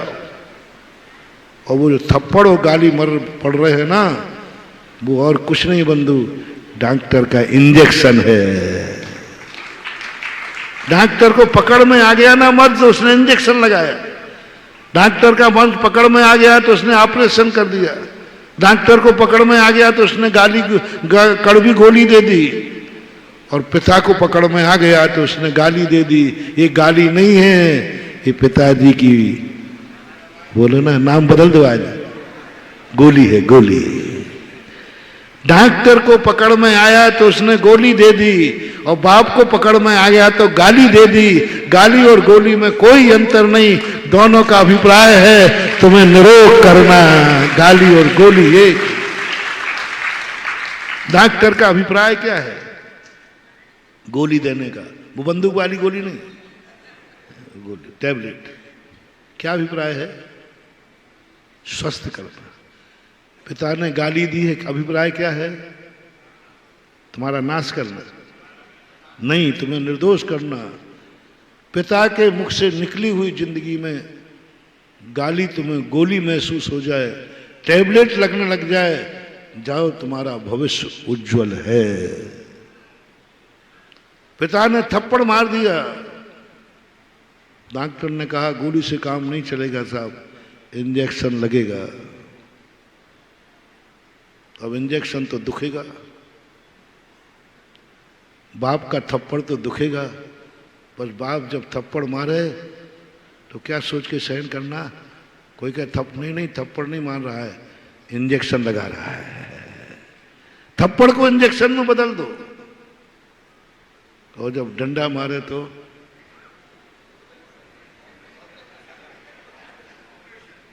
और वो जो थप्पड़ और गाली मर पड़ रहे हैं ना, वो और कुछ नहीं बंधु, डॉक्टर का इंजेक्शन है। डॉक्टर को पकड़ में आ गया ना मर्ज, तो उसने इंजेक्शन लगाया। डॉक्टर का मर्ज पकड़ में आ गया तो उसने ऑपरेशन कर दिया। डॉक्टर को पकड़ में आ गया तो उसने कड़वी गोली दे दी। और पिता को पकड़ में आ गया तो उसने गाली दे दी। ये गाली नहीं है, ये पिताजी की, बोलो ना, नाम बदल दो आज, गोली है, गोली। डॉक्टर को पकड़ में आया तो उसने गोली दे दी, और बाप को पकड़ में आ गया तो गाली दे दी। गाली और गोली में कोई अंतर नहीं, दोनों का अभिप्राय है तुम्हें निरोग करना। गाली और गोली एक। डॉक्टर का अभिप्राय क्या है? गोली देने का, वो बंदूक वाली गोली नहीं, गोली, टैबलेट। क्या अभिप्राय है? स्वस्थ करना। पिता ने गाली दी है, अभिप्राय क्या है? तुम्हारा नाश करना नहीं, तुम्हें निर्दोष करना। पिता के मुख से निकली हुई जिंदगी में गाली तुम्हें गोली महसूस हो जाए, टैबलेट लगने लग जाए, जाओ, तुम्हारा भविष्य उज्जवल है। पिता ने थप्पड़ मार दिया, डॉक्टर ने कहा गोली से काम नहीं चलेगा साहब, इंजेक्शन लगेगा। अब इंजेक्शन तो दुखेगा, बाप का थप्पड़ तो दुखेगा, बस बाप जब थप्पड़ मारे तो क्या सोच के सहन करना? कोई कहे नहीं, थप्पड़ नहीं मार रहा है, इंजेक्शन लगा रहा है। थप्पड़ को इंजेक्शन में बदल दो। और जब डंडा मारे तो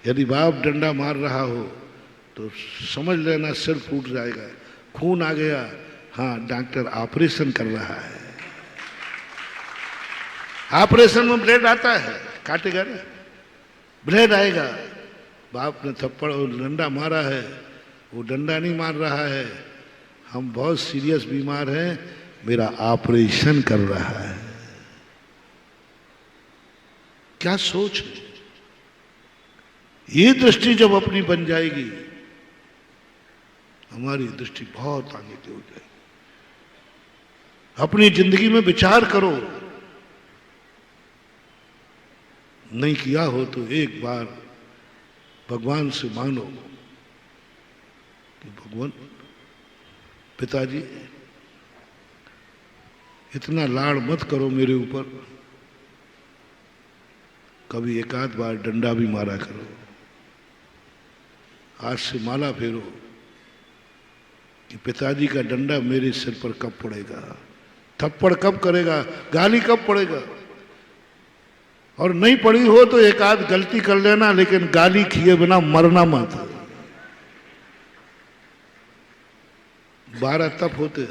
यदि बाप डंडा मार रहा हो तो समझ लेना सिर फूट जाएगा, खून आ गया। हाँ, डॉक्टर ऑपरेशन कर रहा है। ऑपरेशन में ब्लेड आता है, काटेगा ना, ब्लेड आएगा। बाप ने थप्पड़ और डंडा मारा है, वो डंडा नहीं मार रहा है, हम बहुत सीरियस बीमार हैं, मेरा ऑपरेशन कर रहा है। क्या सोच है? ये दृष्टि जब अपनी बन जाएगी, हमारी दृष्टि बहुत आगे की हो जाएगी। अपनी जिंदगी में विचार करो, नहीं किया हो तो एक बार भगवान से मांगो कि भगवान, पिताजी इतना लाड़ मत करो मेरे ऊपर, कभी एक आध बार डंडा भी मारा करो। आज से माला फेरो कि पिताजी का डंडा मेरे सिर पर कब पड़ेगा, थप्पड़ कब करेगा, गाली कब पड़ेगा। और नहीं पड़ी हो तो एक आध गलती कर लेना, लेकिन गाली किए बिना मरना मत। 12 तप होते,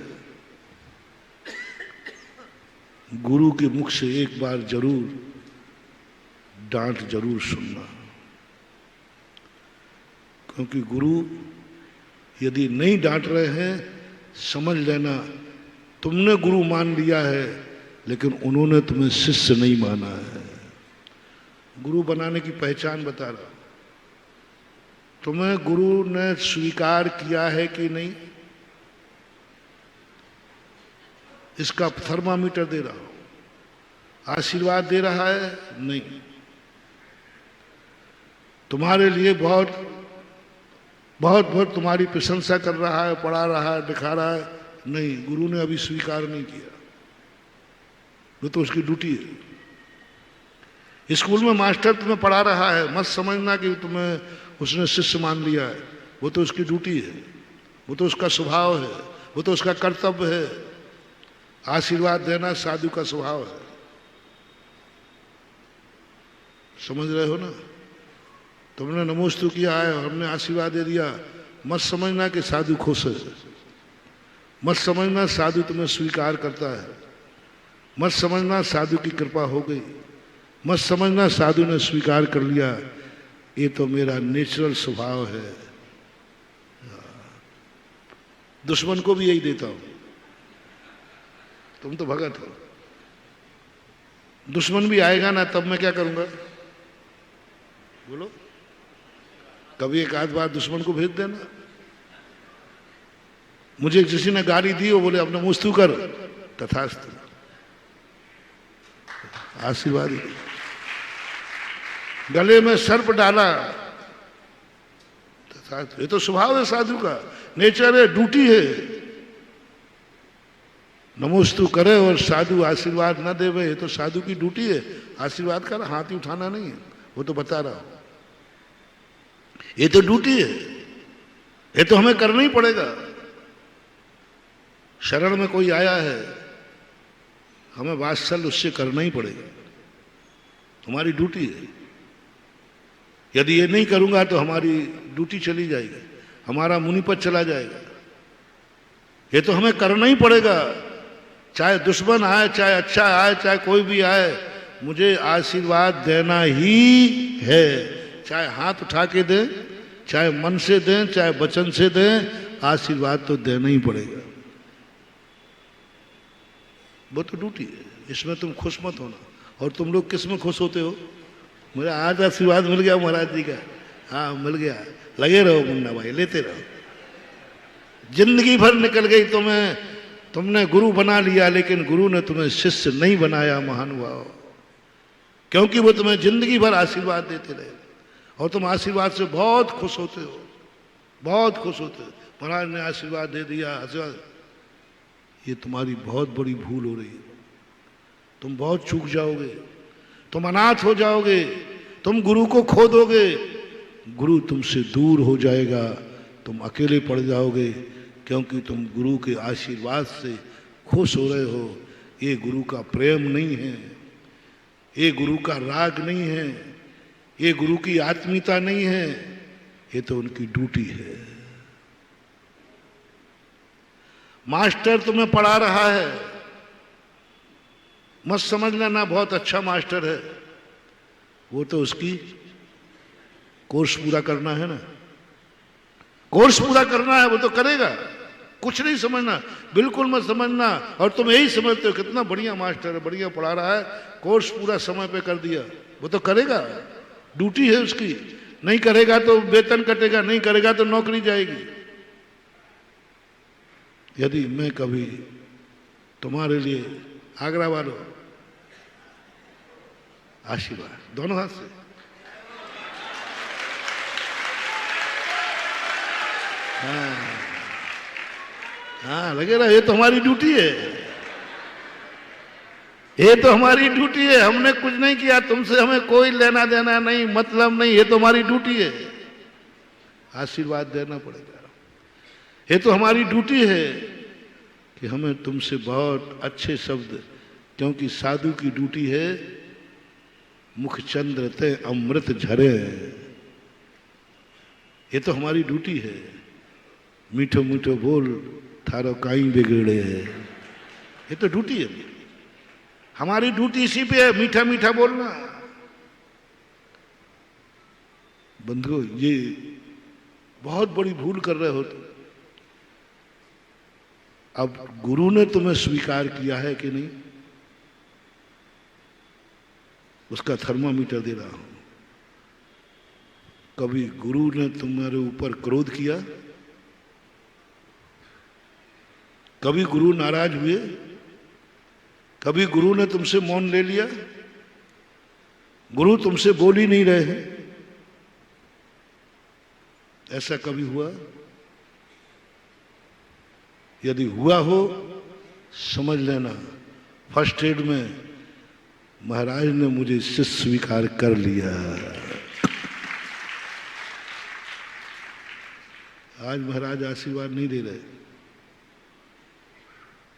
गुरु के मुख से एक बार जरूर डांट जरूर सुनना, क्योंकि गुरु यदि नहीं डांट रहे हैं, समझ लेना तुमने गुरु मान लिया है, लेकिन उन्होंने तुम्हें शिष्य नहीं माना है। गुरु बनाने की पहचान बता रहा, तुम्हें गुरु ने स्वीकार किया है कि नहीं, इसका थर्मामीटर दे रहा हूं। आशीर्वाद दे रहा है नहीं, तुम्हारे लिए बहुत बहुत बहुत तुम्हारी प्रशंसा कर रहा है, पढ़ा रहा है, दिखा रहा है, नहीं, गुरु ने अभी स्वीकार नहीं किया। वो तो उसकी ड्यूटी है। स्कूल में मास्टर तुम्हें पढ़ा रहा है, मत समझना कि तुम्हें उसने शिष्य मान लिया है। वो तो उसकी ड्यूटी है, वो तो उसका स्वभाव है, वो तो उसका कर्तव्य है। आशीर्वाद देना साधु का स्वभाव है। समझ रहे हो ना? तुमने नमोस्तु किया है और हमने आशीर्वाद दे दिया, मत समझना कि साधु खुश है, मत समझना साधु तुम्हें स्वीकार करता है, मत समझना साधु की कृपा हो गई, मत समझना साधु ने स्वीकार कर लिया। ये तो मेरा नेचुरल स्वभाव है। दुश्मन को भी यही देता हूं। तुम तो भगत हो, दुश्मन भी आएगा ना, तब मैं क्या करूंगा बोलो? कभी एक आध बार दुश्मन को भेज देना। मुझे किसी ने गाली दी, वो बोले अपने मुस्तु कर, तथास्तु, आशीर्वाद। गले में सर्प डाला, तथास्तु। ये तो स्वभाव है साधु का, नेचर है, ड्यूटी है। नमोस्तु करे और साधु आशीर्वाद न देवे, ये तो साधु की ड्यूटी है। आशीर्वाद कर, हाथ ही उठाना नहीं है, वो तो बता रहा हूं। ये तो ड्यूटी है, ये तो हमें करना ही पड़ेगा। शरण में कोई आया है, हमें वात्सल्य उससे करना ही पड़ेगा, हमारी ड्यूटी है। यदि ये नहीं करूंगा तो हमारी ड्यूटी चली जाएगी, हमारा मुनिपद चला जाएगा। ये तो हमें करना ही पड़ेगा, चाहे दुश्मन आए, चाहे अच्छा आए, चाहे कोई भी आए, मुझे आशीर्वाद देना ही है। चाहे हाथ उठा के दें, चाहे मन से दें, चाहे वचन से दें, आशीर्वाद तो देना ही पड़ेगा। वो तो ड्यूटी है, इसमें तुम खुश मत होना। और तुम लोग किस में खुश होते हो? मुझे आज आशीर्वाद मिल गया महाराज जी का, हाँ मिल गया, लगे रहो मुन्ना भाई, लेते रहो। जिंदगी भर निकल गई, तुमने गुरु बना लिया, लेकिन गुरु ने तुम्हें शिष्य नहीं बनाया महानुभाव, क्योंकि वो तुम्हें जिंदगी भर आशीर्वाद देते रहे और तुम आशीर्वाद से बहुत खुश होते हो, बहुत खुश होते हो। महाराज ने आशीर्वाद दे दिया, आशीर्वाद। ये तुम्हारी बहुत बड़ी भूल हो रही है। तुम बहुत चूक जाओगे, तुम अनाथ हो जाओगे, तुम गुरु को खो दोगे, गुरु तुमसे दूर हो जाएगा, तुम अकेले पड़ जाओगे, क्योंकि तुम गुरु के आशीर्वाद से खुश हो रहे हो। ये गुरु का प्रेम नहीं है, ये गुरु का राग नहीं है, ये गुरु की आत्मीयता नहीं है, ये तो उनकी ड्यूटी है। मास्टर तुम्हें पढ़ा रहा है, मत समझ लेना बहुत अच्छा मास्टर है, वो तो उसकी कोर्स पूरा करना है ना, कोर्स पूरा करना है, वो तो करेगा। कुछ नहीं समझना, बिल्कुल मत समझना। और तुम यही समझते हो कितना बढ़िया मास्टर है, बढ़िया पढ़ा रहा है, कोर्स पूरा समय पे कर दिया, वो तो करेगा, ड्यूटी है उसकी। नहीं करेगा तो वेतन कटेगा, नहीं करेगा तो नौकरी जाएगी। यदि मैं कभी तुम्हारे लिए, आगरा वालों, आशीर्वाद दोनों हाथ से, हाँ लगे रहा, ये तो हमारी ड्यूटी है, ये तो हमारी ड्यूटी है, हमने कुछ नहीं किया, तुमसे हमें कोई लेना देना नहीं, मतलब नहीं, ये तो हमारी ड्यूटी है, आशीर्वाद देना पड़ेगा। ये तो हमारी ड्यूटी है कि हमें तुमसे बहुत अच्छे शब्द, क्योंकि साधु की ड्यूटी है मुख चंद्र ते अमृत झरे, ये तो हमारी ड्यूटी है। मीठो मीठो बोल थारो काई बिगड़े है, ये तो ड्यूटी है, हमारी ड्यूटी इसी पे है, मीठा मीठा बोलना। बंधुओं, ये बहुत बड़ी भूल कर रहे हो तुम। अब गुरु ने तुम्हें स्वीकार किया है कि नहीं, उसका थर्मामीटर दे रहा हूं। कभी गुरु ने तुम्हारे ऊपर क्रोध किया? कभी गुरु नाराज हुए? कभी गुरु ने तुमसे मौन ले लिया? गुरु तुमसे बोल ही नहीं रहे हैं, ऐसा कभी हुआ? यदि हुआ हो समझ लेना, फर्स्ट एड में महाराज ने मुझे शिष्य स्वीकार कर लिया। आज महाराज आशीर्वाद नहीं दे रहे,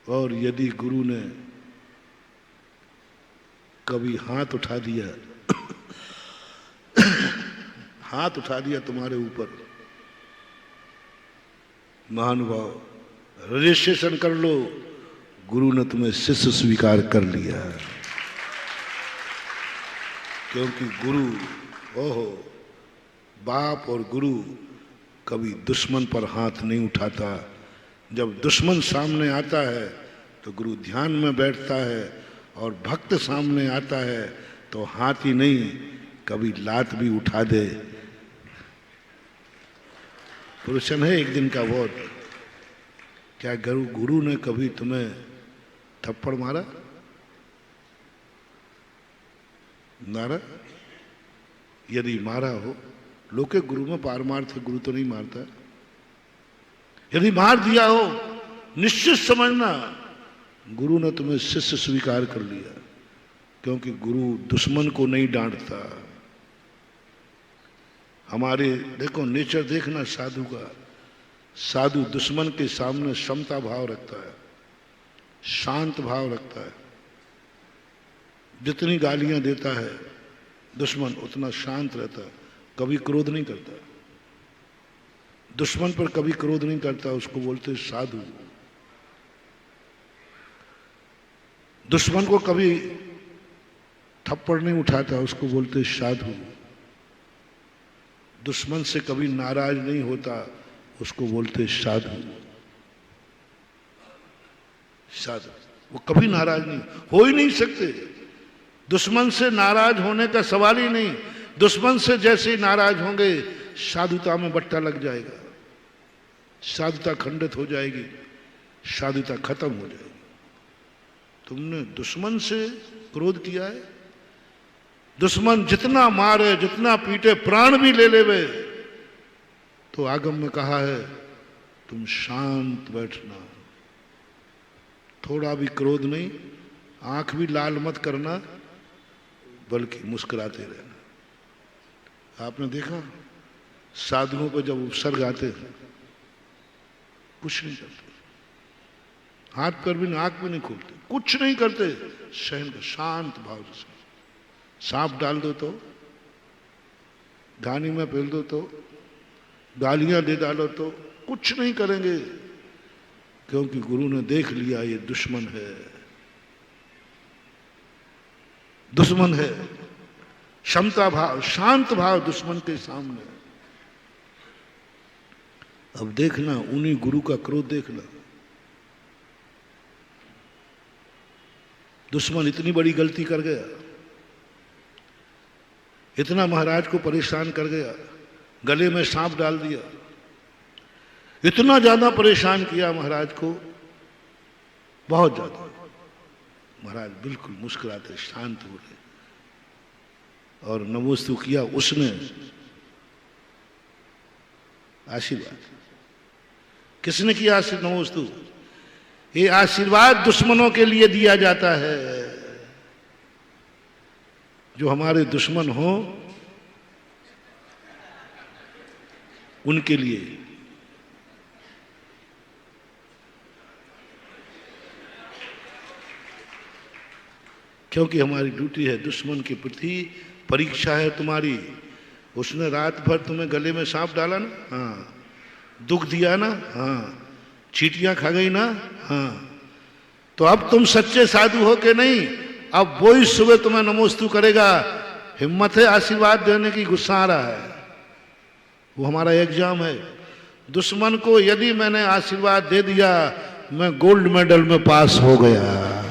और यदि गुरु ने कभी हाथ उठा दिया हाथ उठा दिया तुम्हारे ऊपर, महानुभाव रजिस्ट्रेशन कर लो, गुरु ने तुम्हें शिष्य स्वीकार कर लिया। क्योंकि गुरु, ओहो, बाप और गुरु कभी दुश्मन पर हाथ नहीं उठाता। जब दुश्मन सामने आता है तो गुरु ध्यान में बैठता है, और भक्त सामने आता है तो हाथ ही नहीं, कभी लात भी उठा दे। प्रवचन है एक दिन का बहुत, क्या गुरु ने कभी तुम्हें थप्पड़ मारा? मारा? यदि मारा हो, लोके गुरु में पारमार्थ, गुरु तो नहीं मारता। यदि मार दिया हो, निश्चित समझना गुरु ने तुम्हें शिष्य स्वीकार कर लिया, क्योंकि गुरु दुश्मन को नहीं डांटता। हमारे देखो नेचर देखना साधु का, साधु दुश्मन के सामने समता भाव रखता है, शांत भाव रखता है। जितनी गालियां देता है दुश्मन उतना शांत रहता है, कभी क्रोध नहीं करता। दुश्मन पर कभी क्रोध नहीं करता, उसको बोलते साधु। दुश्मन को कभी थप्पड़ नहीं उठाता, उसको बोलते साधु। दुश्मन से कभी नाराज नहीं होता, उसको बोलते साधु। साधु वो कभी नाराज नहीं, हो ही नहीं सकते। दुश्मन से नाराज होने का सवाल ही नहीं। दुश्मन से जैसे ही नाराज होंगे, साधुता में बट्टा लग जाएगा, साधुता खंडित हो जाएगी, साधुता खत्म हो जाएगी। तुमने दुश्मन से क्रोध किया है? दुश्मन जितना मारे, जितना पीटे, प्राण भी ले लेवे, तो आगम में कहा है तुम शांत बैठना, थोड़ा भी क्रोध नहीं, आंख भी लाल मत करना, बल्कि मुस्कुराते रहना। आपने देखा साधुओं पर जब उपसर्ग आते हैं कुछ नहीं करते, हाथ पर भी आंख भी नहीं खोलते, कुछ नहीं करते, सहन का शांत भाव से। सांप डाल दो तो, घानी में फेल दो तो, गालियां दे डालो तो, कुछ नहीं करेंगे, क्योंकि गुरु ने देख लिया ये दुश्मन है, दुश्मन है। क्षमता भाव, शांत भाव दुश्मन के सामने। अब देखना उन्हीं गुरु का क्रोध देखना। दुश्मन इतनी बड़ी गलती कर गया, इतना महाराज को परेशान कर गया, गले में सांप डाल दिया, इतना ज्यादा परेशान किया महाराज को, बहुत ज्यादा। महाराज बिल्कुल मुस्कुराते शांत हो गए और नमोस्तु किया उसने। आशीर्वाद किसने किया? नमोस्तु। ये आशीर्वाद दुश्मनों के लिए दिया जाता है। जो हमारे दुश्मन हों उनके लिए। क्योंकि हमारी ड्यूटी है दुश्मन के प्रति, परीक्षा है तुम्हारी। उसने रात भर तुम्हें गले में सांप डाला ना, हाँ, दुख दिया ना, हाँ, चींटियां खा गई ना, हाँ, तो अब तुम सच्चे साधु हो के नहीं, अब वो ही सुबह तुम्हें नमोस्तु करेगा। हिम्मत है आशीर्वाद देने की, गुस्सा आ रहा है, वो हमारा एग्जाम है। दुश्मन को यदि मैंने आशीर्वाद दे दिया, मैं गोल्ड मेडल में पास हो गया।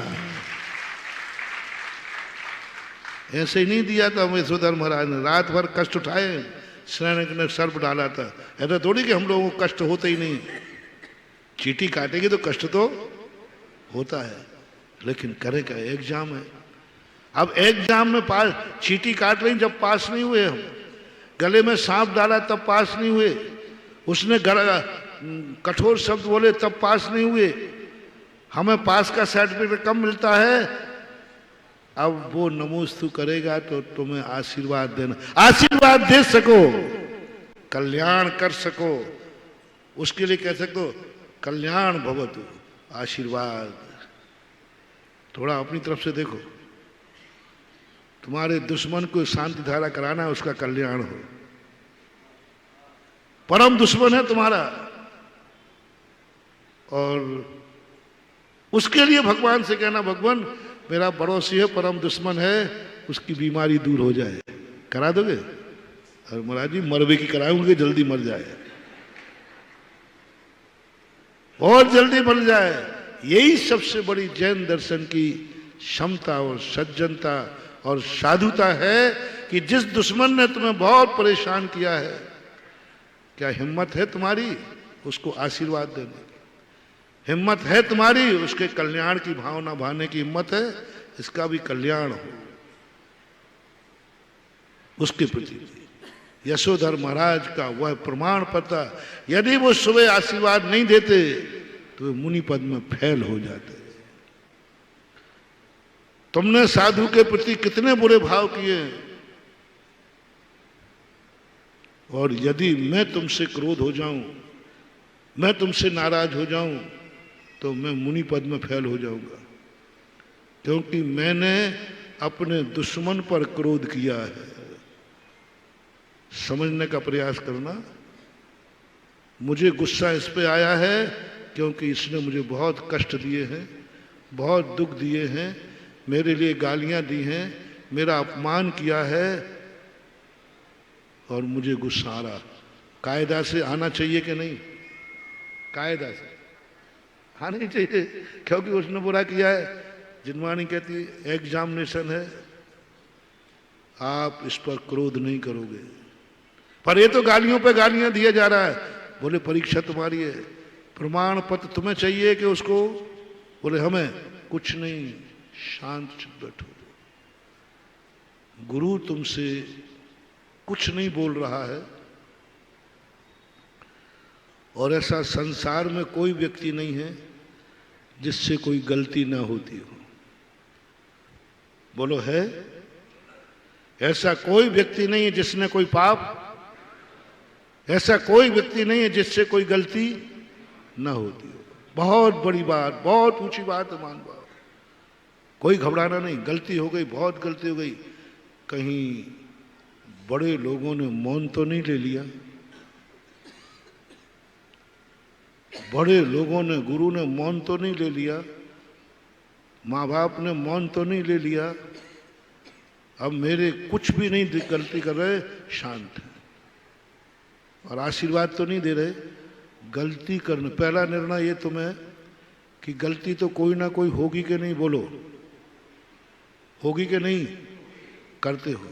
ऐसे ही नहीं दिया था महेश्वर महाराज ने, रात भर कष्ट उठाए, सैनिक ने सर्प डाला था। ऐसा थोड़ी कि हम लोगों को कष्ट होते ही नहीं, चींटी काटेगी तो कष्ट तो होता है, लेकिन करे क्या, एग्जाम है। अब एग्जाम में पास, चींटी काट रही जब पास नहीं हुए हम, गले में सांप डाला तब पास नहीं हुए, उसने कठोर शब्द बोले तब पास नहीं हुए, हमें पास का सर्टिफिकेट कम मिलता है। अब वो नमोस्तु करेगा तो तुम्हें आशीर्वाद देना, आशीर्वाद दे सको, कल्याण कर सको, उसके लिए कह सकते हो कल्याण भवतु, आशीर्वाद। थोड़ा अपनी तरफ से देखो, तुम्हारे दुश्मन को शांति धारा कराना है, उसका कल्याण हो। परम दुश्मन है तुम्हारा, और उसके लिए भगवान से कहना, भगवान मेरा पड़ोसी है, परम दुश्मन है, उसकी बीमारी दूर हो जाए, करा दोगे? और महाराज जी मरवे की कराऊंगे, जल्दी मर जाए, और जल्दी मर जाए। यही सबसे बड़ी जैन दर्शन की क्षमता और सज्जनता और साधुता है कि जिस दुश्मन ने तुम्हें बहुत परेशान किया है, क्या हिम्मत है तुम्हारी उसको आशीर्वाद देने की? हिम्मत है तुम्हारी उसके कल्याण की भावना भाने की? हिम्मत है इसका भी कल्याण हो उसके प्रति। यशोधर महाराज का वह प्रमाण पत्र, यदि वो सुबह आशीर्वाद नहीं देते तो वे मुनि पद में फैल हो जाते। तुमने साधु के प्रति कितने बुरे भाव किए, और यदि मैं तुमसे क्रोध हो जाऊं, मैं तुमसे नाराज हो जाऊं, तो मैं मुनि पद में फैल हो जाऊंगा, क्योंकि मैंने अपने दुश्मन पर क्रोध किया है। समझने का प्रयास करना, मुझे गुस्सा इस पे आया है क्योंकि इसने मुझे बहुत कष्ट दिए हैं, बहुत दुख दिए हैं, मेरे लिए गालियां दी हैं, मेरा अपमान किया है, और मुझे गुस्सा आ रहा। कायदा से आना चाहिए कि नहीं? कायदा से आना ही चाहिए, क्योंकि उसने बुरा किया है। जिनवानी कहती है एग्जामिनेशन है, आप इस पर क्रोध नहीं करोगे, पर ये तो गालियों पे गालियां दिया जा रहा है। बोले परीक्षा तुम्हारी है, प्रमाण पत्र तुम्हें चाहिए कि उसको? बोले हमें कुछ नहीं, शांत चुप बैठो, गुरु तुमसे कुछ नहीं बोल रहा है। और ऐसा संसार में कोई व्यक्ति नहीं है जिससे कोई गलती ना होती हो। बोलो है? ऐसा कोई व्यक्ति नहीं है जिसने कोई पाप, ऐसा कोई व्यक्ति नहीं है जिससे कोई गलती ना होती हो। बहुत बड़ी बात, बहुत ऊंची बात है मान भाव। कोई घबराना नहीं, गलती हो गई, बहुत गलती हो गई, कहीं बड़े लोगों ने मौन तो नहीं ले लिया? बड़े लोगों ने, गुरु ने मौन तो नहीं ले लिया? माँ बाप ने मौन तो नहीं ले लिया? अब मेरे कुछ भी नहीं गलती कर रहे, शांत है, और आशीर्वाद तो नहीं दे रहे। गलती करना, पहला निर्णय ये तुम्हें कि गलती तो कोई ना कोई होगी कि नहीं? बोलो होगी कि नहीं? करते हो,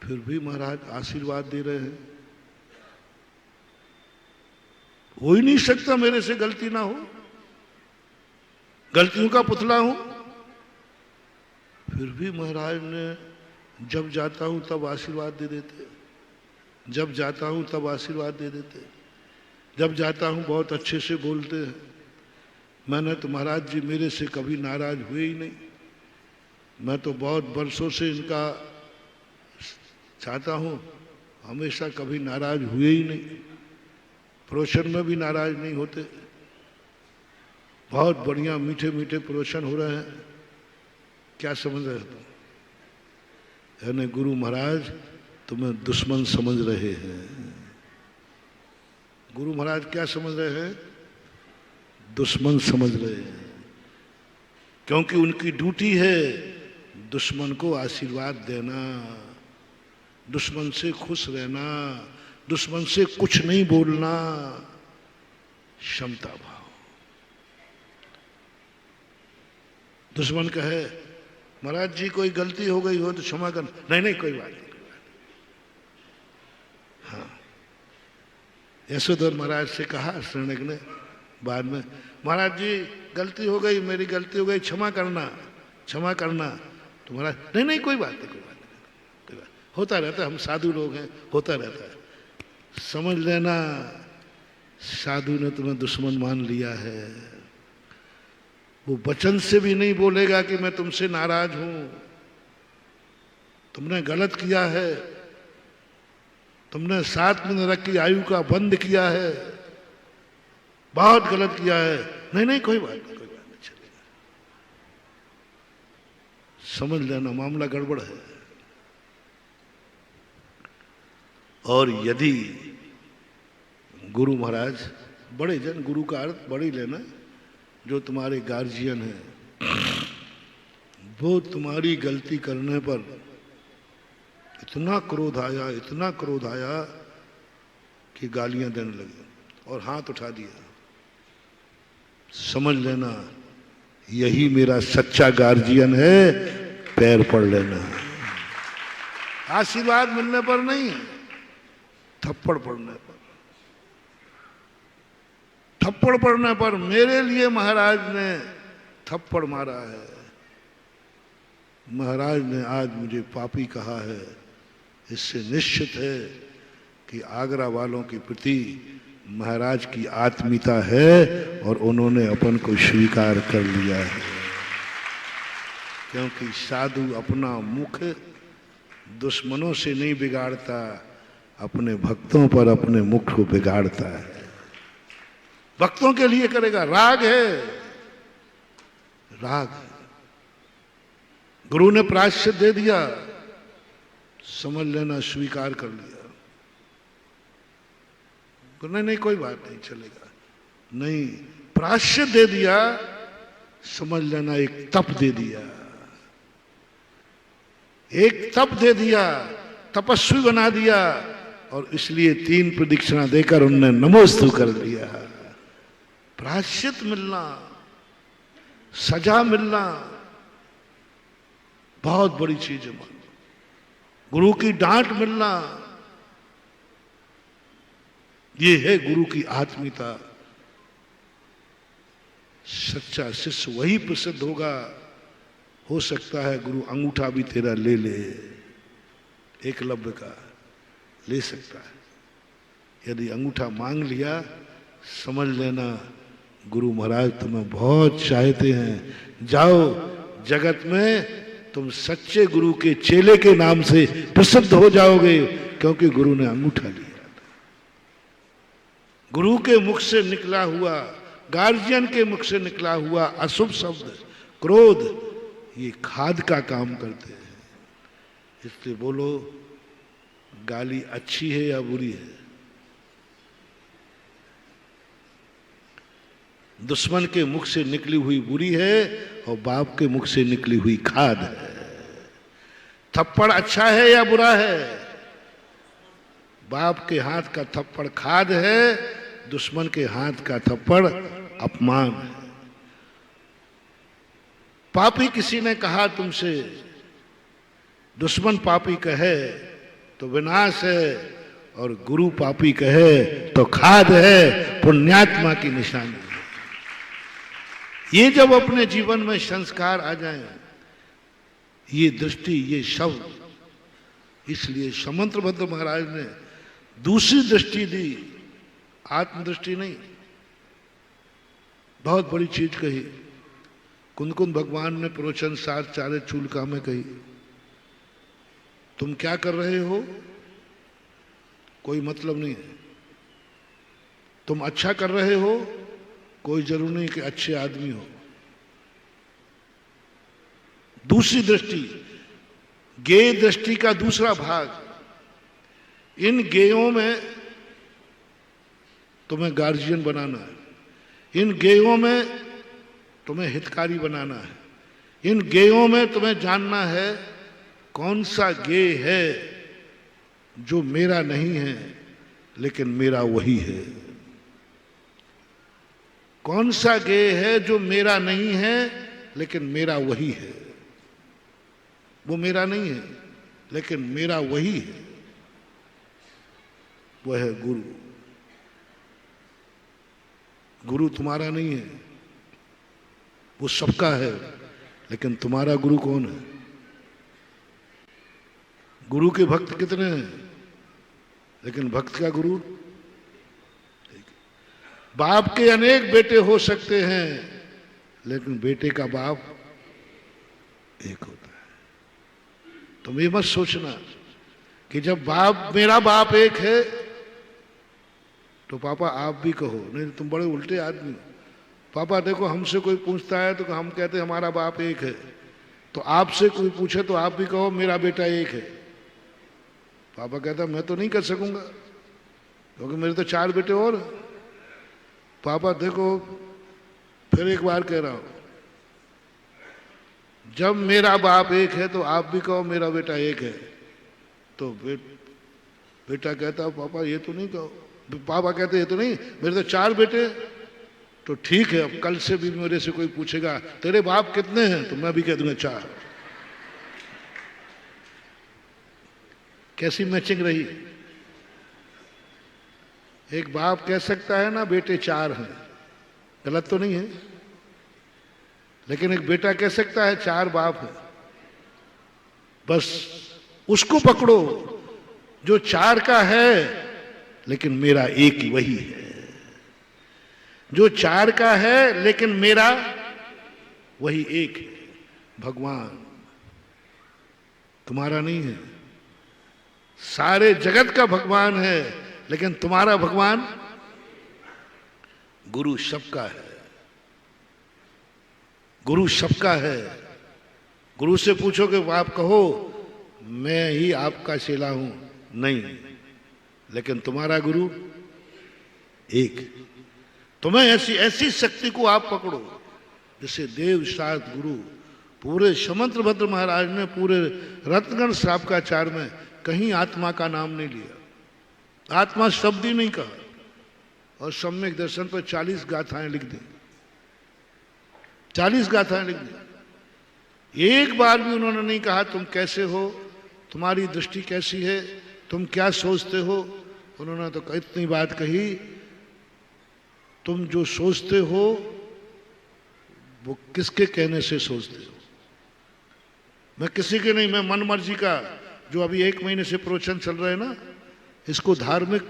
फिर भी महाराज आशीर्वाद दे रहे हैं। हो ही नहीं सकता मेरे से गलती ना हो, गलतियों का पुतला हूं। फिर भी महाराज ने जब जाता हूं तब आशीर्वाद दे देते, जब जाता हूं तब आशीर्वाद दे देते, जब जाता हूं बहुत अच्छे से बोलते हैं। मैंने तो महाराज जी मेरे से कभी नाराज हुए ही नहीं। मैं तो बहुत वर्षों से इनका चाहता हूं हमेशा कभी नाराज हुए ही नहीं, प्रवचन में भी नाराज नहीं होते। बहुत बढ़िया मीठे मीठे प्रवचन हो रहे हैं। क्या समझ रहे हो तुम? यानी गुरु महाराज तुम्हें दुश्मन समझ रहे हैं। गुरु महाराज क्या समझ रहे हैं? दुश्मन समझ रहे हैं, क्योंकि उनकी ड्यूटी है दुश्मन को आशीर्वाद देना, दुश्मन से खुश रहना, दुश्मन से कुछ नहीं बोलना, क्षमता भाव। दुश्मन कहे महाराज जी कोई गलती हो गई हो तो क्षमा करना, नहीं नहीं कोई बात नहीं, कोई बात नहीं। हाँ, यशोधर महाराज से कहा शरण्यक ने बाद में, महाराज जी गलती हो गई, मेरी गलती हो गई, क्षमा करना, क्षमा करना। तो महाराज नहीं नहीं कोई बात नहीं, कोई बात नहीं, कोई बात, होता रहता है, हम साधु लोग हैं, होता रहता है। समझ लेना साधु ने तुम्हें दुश्मन मान लिया है। वो वचन से भी नहीं बोलेगा कि मैं तुमसे नाराज हूं, तुमने गलत किया है, तुमने 7 नरक की आयु का बंद किया है, बहुत गलत किया है। नहीं नहीं कोई बात नहीं, कोई बात नहीं, चलेगा। समझ लेना मामला गड़बड़ है। और यदि गुरु महाराज, बड़े जन, गुरु का अर्थ बड़े लेना, जो तुम्हारे गार्जियन हैं, वो तुम्हारी गलती करने पर इतना क्रोध आया, इतना क्रोध आया कि गालियां देने लगे और हाथ उठा दिया। समझ लेना यही मेरा सच्चा गार्जियन है, पैर पड़ लेना। आशीर्वाद मिलने पर नहीं, थप्पड़ पड़ने पर। थप्पड़ पड़ने पर मेरे लिए महाराज ने थप्पड़ मारा है, महाराज ने आज मुझे पापी कहा है, इससे निश्चित है कि आगरा वालों के प्रति महाराज की आत्मीयता है और उन्होंने अपन को स्वीकार कर लिया है। क्योंकि साधु अपना मुख दुश्मनों से नहीं बिगाड़ता, अपने भक्तों पर अपने मुख को बिगाड़ता है। भक्तों के लिए करेगा, राग है, राग। गुरु ने प्रायश्चित दे दिया, समझ लेना स्वीकार कर लिया। नहीं नहीं कोई बात नहीं, चलेगा। नहीं, प्रायश्चित दे दिया, समझ लेना एक तप दे दिया, एक तप दे दिया, तपस्वी बना दिया। और इसलिए 3 प्रदक्षिणा देकर उनने नमोस्तु कर दिया। प्रायश्चित मिलना, सजा मिलना बहुत बड़ी चीज है। गुरु की डांट मिलना, ये है गुरु की आत्मीयता। सच्चा शिष्य वही प्रसिद्ध होगा। हो सकता है गुरु अंगूठा भी तेरा ले ले, एकलव्य का ले सकता है। यदि अंगूठा मांग लिया, समझ लेना गुरु महाराज तुम्हें बहुत चाहते हैं। जाओ, जगत में तुम सच्चे गुरु के चेले के नाम से प्रसिद्ध हो जाओगे, क्योंकि गुरु ने अंगूठा लिया। गुरु के मुख से निकला हुआ, गार्जियन के मुख से निकला हुआ अशुभ शब्द, क्रोध, ये खाद का काम करते हैं। इसलिए बोलो, गाली अच्छी है या बुरी है? दुश्मन के मुख से निकली हुई बुरी है और बाप के मुख से निकली हुई खाद है। थप्पड़ अच्छा है या बुरा है? बाप के हाथ का थप्पड़ खाद है, दुश्मन के हाथ का थप्पड़ अपमान है। पापी किसी ने कहा तुमसे, दुश्मन पापी कहे तो विनाश है, और गुरु पापी कहे तो खाद है, पुण्यात्मा की निशानी है। ये जब अपने जीवन में संस्कार आ जाएं, ये दृष्टि, ये शब्द, इसलिए समंत्रभद्र महाराज ने दूसरी दृष्टि दी, आत्मदृष्टि नहीं। बहुत बड़ी चीज कही। कुंद भगवान ने प्रवचन सार चारे चूलका में कही। तुम क्या कर रहे हो कोई मतलब नहीं है, तुम अच्छा कर रहे हो कोई जरूरी नहीं कि अच्छे आदमी हो। दूसरी दृष्टि, गेय दृष्टि का दूसरा भाग, इन गेयों में तुम्हें गार्जियन बनाना है, इन गेयों में तुम्हें हितकारी बनाना है, इन गेयों में तुम्हें जानना है कौन सा गेय है जो मेरा नहीं है लेकिन मेरा वही है, कौन सा गेय है जो मेरा नहीं है लेकिन मेरा वही है। वो मेरा नहीं है लेकिन मेरा वही है, वो है गुरु। गुरु तुम्हारा नहीं है, वो सबका है, लेकिन तुम्हारा गुरु कौन है? गुरु के भक्त कितने हैं, लेकिन भक्त का गुरु। बाप के अनेक बेटे हो सकते हैं लेकिन बेटे का बाप एक होता है। तुम ये मत सोचना कि जब बाप, मेरा बाप एक है तो पापा आप भी कहो, नहीं तुम बड़े उल्टे आदमी हो। पापा देखो हमसे कोई पूछता है तो हम कहते हैं हमारा बाप एक है, तो आपसे कोई पूछे तो आप भी कहो मेरा बेटा एक है। पापा कहता मैं तो नहीं कर सकूंगा क्योंकि मेरे तो 4 बेटे और हैं। पापा देखो फिर एक बार कह रहा हूं, जब मेरा बाप एक है तो आप भी कहो मेरा बेटा एक है। तो बेटा कहता पापा ये तो नहीं कहो, पापा कहते ये तो नहीं, मेरे तो 4 बेटे। तो ठीक है, अब कल से भी मेरे से कोई पूछेगा तेरे बाप कितने हैं तो मैं भी कह दूंगा 4। कैसी मैचिंग रही? एक बाप कह सकता है ना बेटे 4 हैं, गलत तो नहीं है, लेकिन एक बेटा कह सकता है 4 बाप हैं। बस उसको पकड़ो जो 4 का है लेकिन मेरा एक ही वही है, जो 4 का है लेकिन मेरा वही एक है। भगवान तुम्हारा नहीं है, सारे जगत का भगवान है, लेकिन तुम्हारा भगवान गुरु सबका है। गुरु सबका है। गुरु से पूछोगे आप कहो मैं ही आपका चेला हूं, नहीं, लेकिन तुम्हारा गुरु एक। तुम्हें ऐसी ऐसी शक्ति को आप पकड़ो जैसे देव शास्त्र गुरु, पूरे समंतभद्र महाराज ने पूरे रत्नगण श्रावकाचार्य में कहीं आत्मा का नाम नहीं लिया, आत्मा शब्द ही नहीं कहा, और सम्यक दर्शन पर 40 गाथाएं लिख दी, 40 गाथाएं लिख दी। एक बार भी उन्होंने नहीं कहा तुम कैसे हो, तुम्हारी दृष्टि कैसी है, तुम क्या सोचते हो। उन्होंने तो इतनी बात कही, तुम जो सोचते हो वो किसके कहने से सोचते हो? मैं किसी के नहीं, मैं मन मर्जी का, जो अभी 1 महीने से प्रवचन चल रहे हैं ना, इसको धार्मिक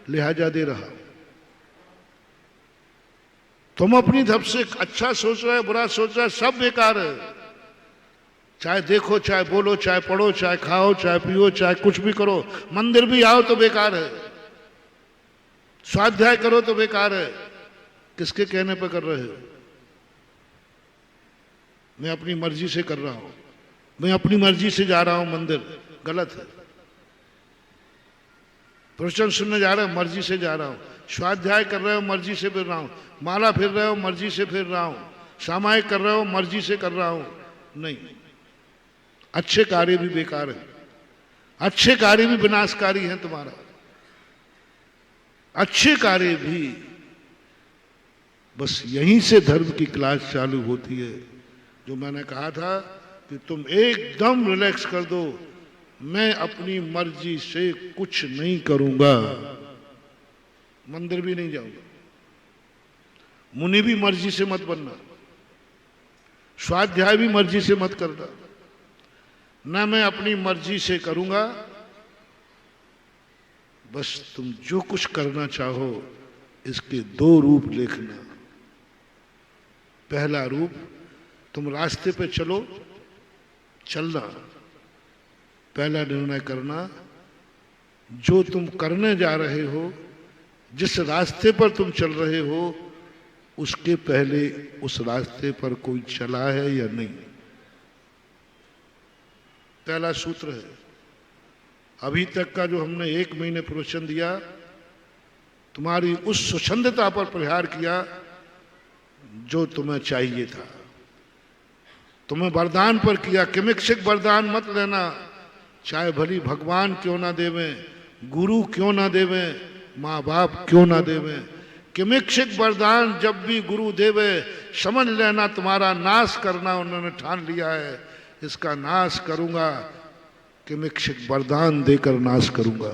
लिहाजा दे रहा। तुम अपनी धप से अच्छा सोच रहे हो, बुरा सोच रहे हो, सब बेकार है। चाहे देखो, चाहे बोलो, चाहे पढ़ो, चाहे खाओ, चाहे पियो, चाहे कुछ भी करो, मंदिर भी आओ तो बेकार है, स्वाध्याय करो तो बेकार है। किसके कहने पर कर रहे हो? मैं अपनी मर्जी से कर रहा हूं, मैं अपनी मर्जी से जा रहा हूं मंदिर, गलत है। प्रवचन सुनने जा रहे हो, मर्जी से जा रहा हूं। स्वाध्याय कर रहे हो, मर्जी से फिर रहा हूं। माला फिर रहे हो, मर्जी से फिर रहा हूं। सामायिक कर रहे हो, मर्जी से कर रहा हूं। नहीं, अच्छे कार्य भी बेकार है, अच्छे कार्य भी विनाशकारी है तुम्हारा। अच्छे कार्य भी, बस यहीं से धर्म की क्लास चालू होती है। जो मैंने कहा था कि तुम एकदम रिलैक्स कर दो, मैं अपनी मर्जी से कुछ नहीं करूंगा, मंदिर भी नहीं जाऊंगा। मुनि भी मर्जी से मत बनना, स्वाध्याय भी मर्जी से मत करना, ना मैं अपनी मर्जी से करूंगा। बस तुम जो कुछ करना चाहो इसके 2 रूप देखना। पहला रूप, तुम रास्ते पे चलो, चलना, पहला निर्णय करना, जो तुम करने जा रहे हो, जिस रास्ते पर तुम चल रहे हो, उसके पहले उस रास्ते पर कोई चला है या नहीं। पहला सूत्र है। अभी तक का जो हमने 1 महीने प्रवचन दिया, तुम्हारी उस स्वच्छंदता पर प्रहार किया जो तुम्हें चाहिए था। तुम्हें वरदान पर किया, किमिक्षिक वरदान मत लेना, चाहे भली भगवान क्यों ना देवें, गुरु क्यों ना देवें, माँ बाप क्यों ना देवें। किमिक्षिक वरदान जब भी गुरु देवे, समझ लेना तुम्हारा नाश करना उन्होंने ठान लिया है। इसका नाश करूंगा, किमिक्षिक वरदान देकर नाश करूंगा।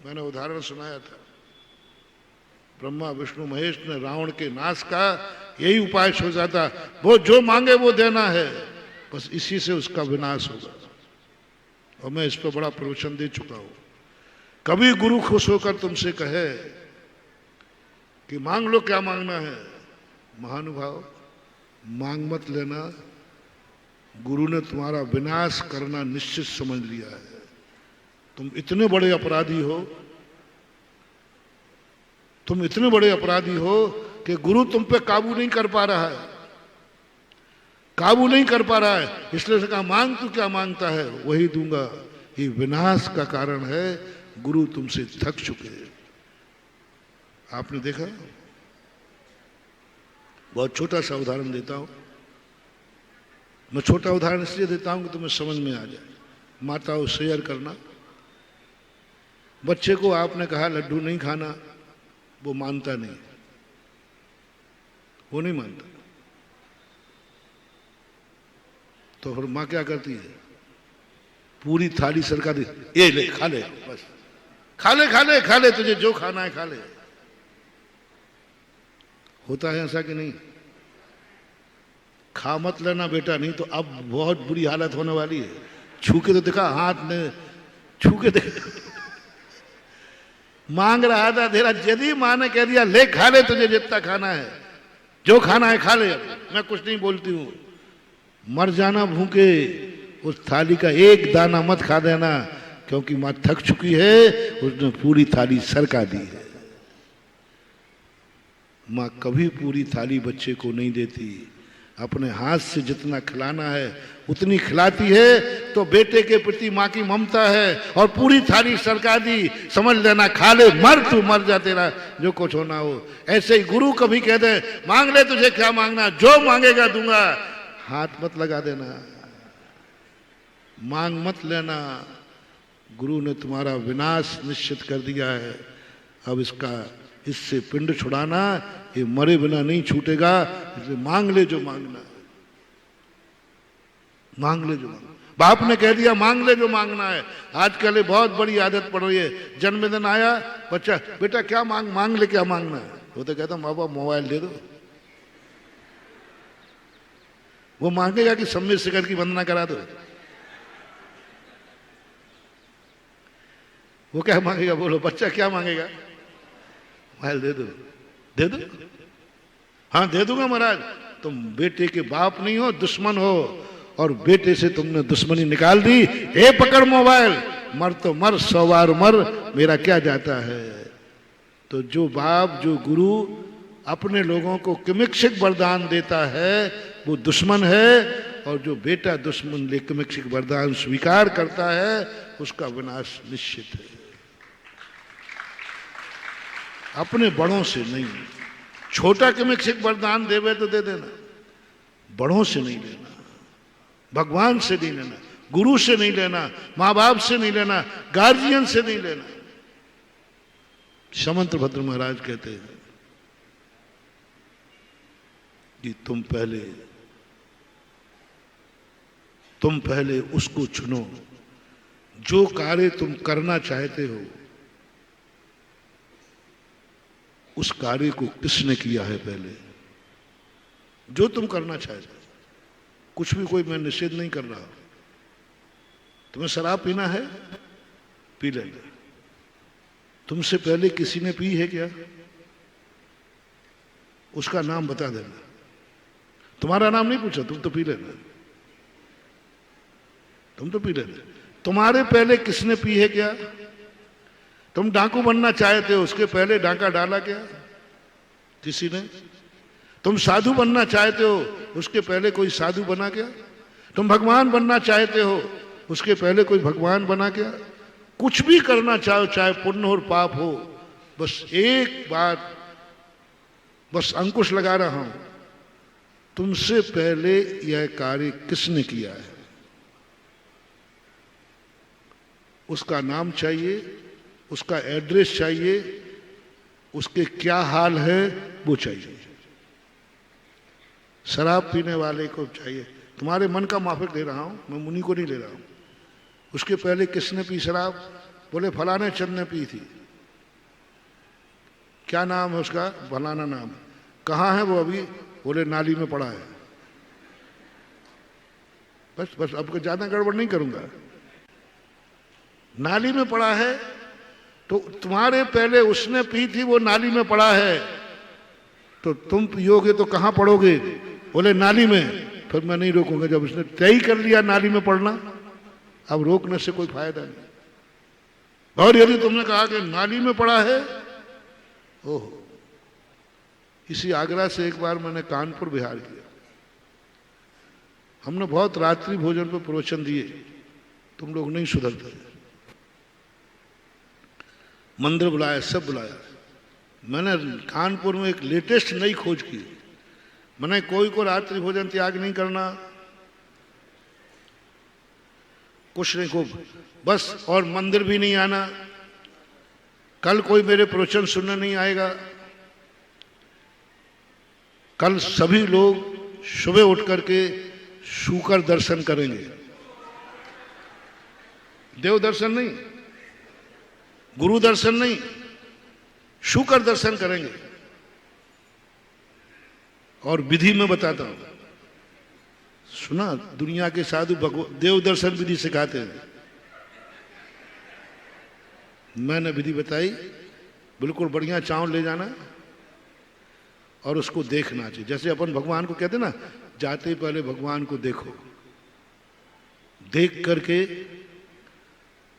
मैंने उदाहरण सुनाया था, ब्रह्मा विष्णु महेश ने रावण के नाश का यही उपाय सोचा था, वो जो मांगे वो देना है, बस इसी से उसका विनाश होगा। और मैं इस पर बड़ा प्रवचन दे चुका हूं। कभी गुरु खुश होकर तुमसे कहे कि मांग लो, क्या मांगना है, महानुभाव मांग मत लेना, गुरु ने तुम्हारा विनाश करना निश्चित समझ लिया है। तुम इतने बड़े अपराधी हो, तुम इतने बड़े अपराधी हो कि गुरु तुम पे काबू नहीं कर पा रहा है, काबू नहीं कर पा रहा है, इसलिए उसने कहा मांग, तू क्या मांगता है वही दूंगा। ये विनाश का कारण है, गुरु तुमसे थक चुके हैं। आपने देखा, बहुत छोटा सा उदाहरण देता हूं मैं। छोटा उदाहरण इसलिए देता हूं कि तुम्हें समझ में आ जाए। माताओं शेयर करना, बच्चे को आपने कहा लड्डू नहीं खाना, वो मानता नहीं, वो नहीं मानता, तो फिर माँ क्या करती है, पूरी थाली सरका दी, ये ले खा ले, बस खा ले खा ले खा ले, तुझे जो खाना है खा ले। होता है ऐसा कि नहीं? खा मत लेना बेटा, नहीं तो अब बहुत बुरी हालत होने वाली है। छू के तो दिखा, हाथ ने छू के देखा, मांग रहा था, तेरा यदि माँ ने कह दिया ले खा ले, तुझे जितना खाना है, जो खाना है खा ले, मैं कुछ नहीं बोलती हूं, मर जाना भूखे, उस थाली का एक दाना मत खा देना, क्योंकि माँ थक चुकी है, उसने पूरी थाली सरका दी है। माँ कभी पूरी थाली बच्चे को नहीं देती, अपने हाथ से जितना खिलाना है उतनी खिलाती है, तो बेटे के प्रति माँ की ममता है। और पूरी थाली सरका दी, समझ लेना खा ले, मर तू, मर जा, तेरा जो कुछ होना हो। ऐसे ही गुरु कभी कह दे मांग ले, तुझे क्या मांगना, जो मांगेगा दूंगा, हाथ मत लगा देना, मांग मत लेना। गुरु ने तुम्हारा विनाश निश्चित कर दिया है। अब इससे पिंड छुड़ाना, ये मरे बिना नहीं छूटेगा, इसलिए मांग ले जो मांगना है, मांग ले जो मांगना। बाप ने कह दिया मांग ले जो मांगना है। आजकल ये बहुत बड़ी आदत पड़ रही है, जन्मदिन आया, बच्चा बेटा क्या मांग ले, क्या मांगना है, वो तो कहता बाबा मोबाइल दे दो। वो मांगेगा कि सम्य शिखर की वंदना करा दो, वो क्या मांगेगा, बोलो बच्चा क्या मांगेगा, मोबाइल दे दो, दे दो, हाँ दे दूंगा महाराज। तुम बेटे के बाप नहीं हो, दुश्मन हो, और बेटे से तुमने दुश्मनी निकाल दी। ए पकड़ मोबाइल, मर तो मर, 100 बार मर, मेरा क्या जाता है। तो जो बाप, जो गुरु अपने लोगों को किमिक्षिक वरदान देता है वो दुश्मन है, और जो बेटा दुश्मन ले किमिक्षिक वरदान स्वीकार करता है उसका विनाश निश्चित है। अपने बड़ों से नहीं, छोटा किमिक्षिक वरदान देवे तो दे देना, बड़ों से नहीं लेना, भगवान से नहीं लेना, गुरु से नहीं लेना, माँ बाप से नहीं लेना, गार्जियन से नहीं लेना। समंत भद्र महाराज कहते हैं कि तुम पहले उसको चुनो जो कार्य तुम करना चाहते हो, उस कार्य को किसने किया है पहले, जो तुम करना चाहते हो। कुछ भी कोई मैं निषेध नहीं कर रहा। तुम्हें शराब पीना है, पी लेना, तुमसे पहले किसी ने पी है क्या, उसका नाम बता देना। तुम्हारा नाम नहीं पूछा, तुम तो पी लेना, तुम तो पी लेना। तुम्हारे पहले किसने पी है क्या? तुम डाकू बनना चाहते हो, उसके पहले डाका डाला क्या किसी ने? तुम साधु बनना चाहते हो, उसके पहले कोई साधु बना क्या? तुम भगवान बनना चाहते हो, उसके पहले कोई भगवान बना क्या? कुछ भी करना चाहो, चाहे पुण्य और पाप हो, बस एक बात, बस अंकुश लगा रहा हूं, तुमसे पहले यह कार्य किसने किया है उसका नाम चाहिए, उसका एड्रेस चाहिए, उसके क्या हाल है वो चाहिए। शराब पीने वाले को चाहिए, तुम्हारे मन का माफिक ले रहा हूं मैं, मुनि को नहीं ले रहा हूं। उसके पहले किसने पी शराब? बोले फलाने चंद ने पी थी। क्या नाम है उसका? फलाना नाम। कहाँ है वो अभी? बोले नाली में पड़ा है। बस बस, अब ज्यादा गड़बड़ नहीं करूंगा। नाली में पड़ा है तो तुम्हारे पहले उसने पी थी, वो नाली में पड़ा है, तो तुम पियोगे तो कहां पड़ोगे? बोले नाली में। फिर मैं नहीं रोकूंगा, जब उसने तय कर लिया नाली में पड़ना, अब रोकने से कोई फायदा नहीं। और यदि तुमने कहा कि नाली में पड़ा है, ओह, इसी आगरा से एक बार मैंने कानपुर बिहार किया। हमने बहुत रात्रि भोजन पर प्रवचन दिए, तुम लोग नहीं सुधरते। मंदिर बुलाया, सब बुलाया। मैंने कानपुर में एक लेटेस्ट नई खोज की, मैंने कोई को रात्रि भोजन त्याग नहीं करना, कुछ नहीं को, बस, और मंदिर भी नहीं आना। कल कोई मेरे प्रवचन सुनने नहीं आएगा। कल सभी लोग सुबह उठ करके शूकर दर्शन करेंगे, देव दर्शन नहीं, गुरु दर्शन नहीं, शूकर दर्शन करेंगे। और विधि में बताता हूं, सुना दुनिया के साधु देव दर्शन विधि सिखाते हैं, मैंने विधि बताई। बिल्कुल बढ़िया चावल ले जाना और उसको देखना चाहिए। जैसे अपन भगवान को कहते ना, जाते पहले भगवान को देखो, देख करके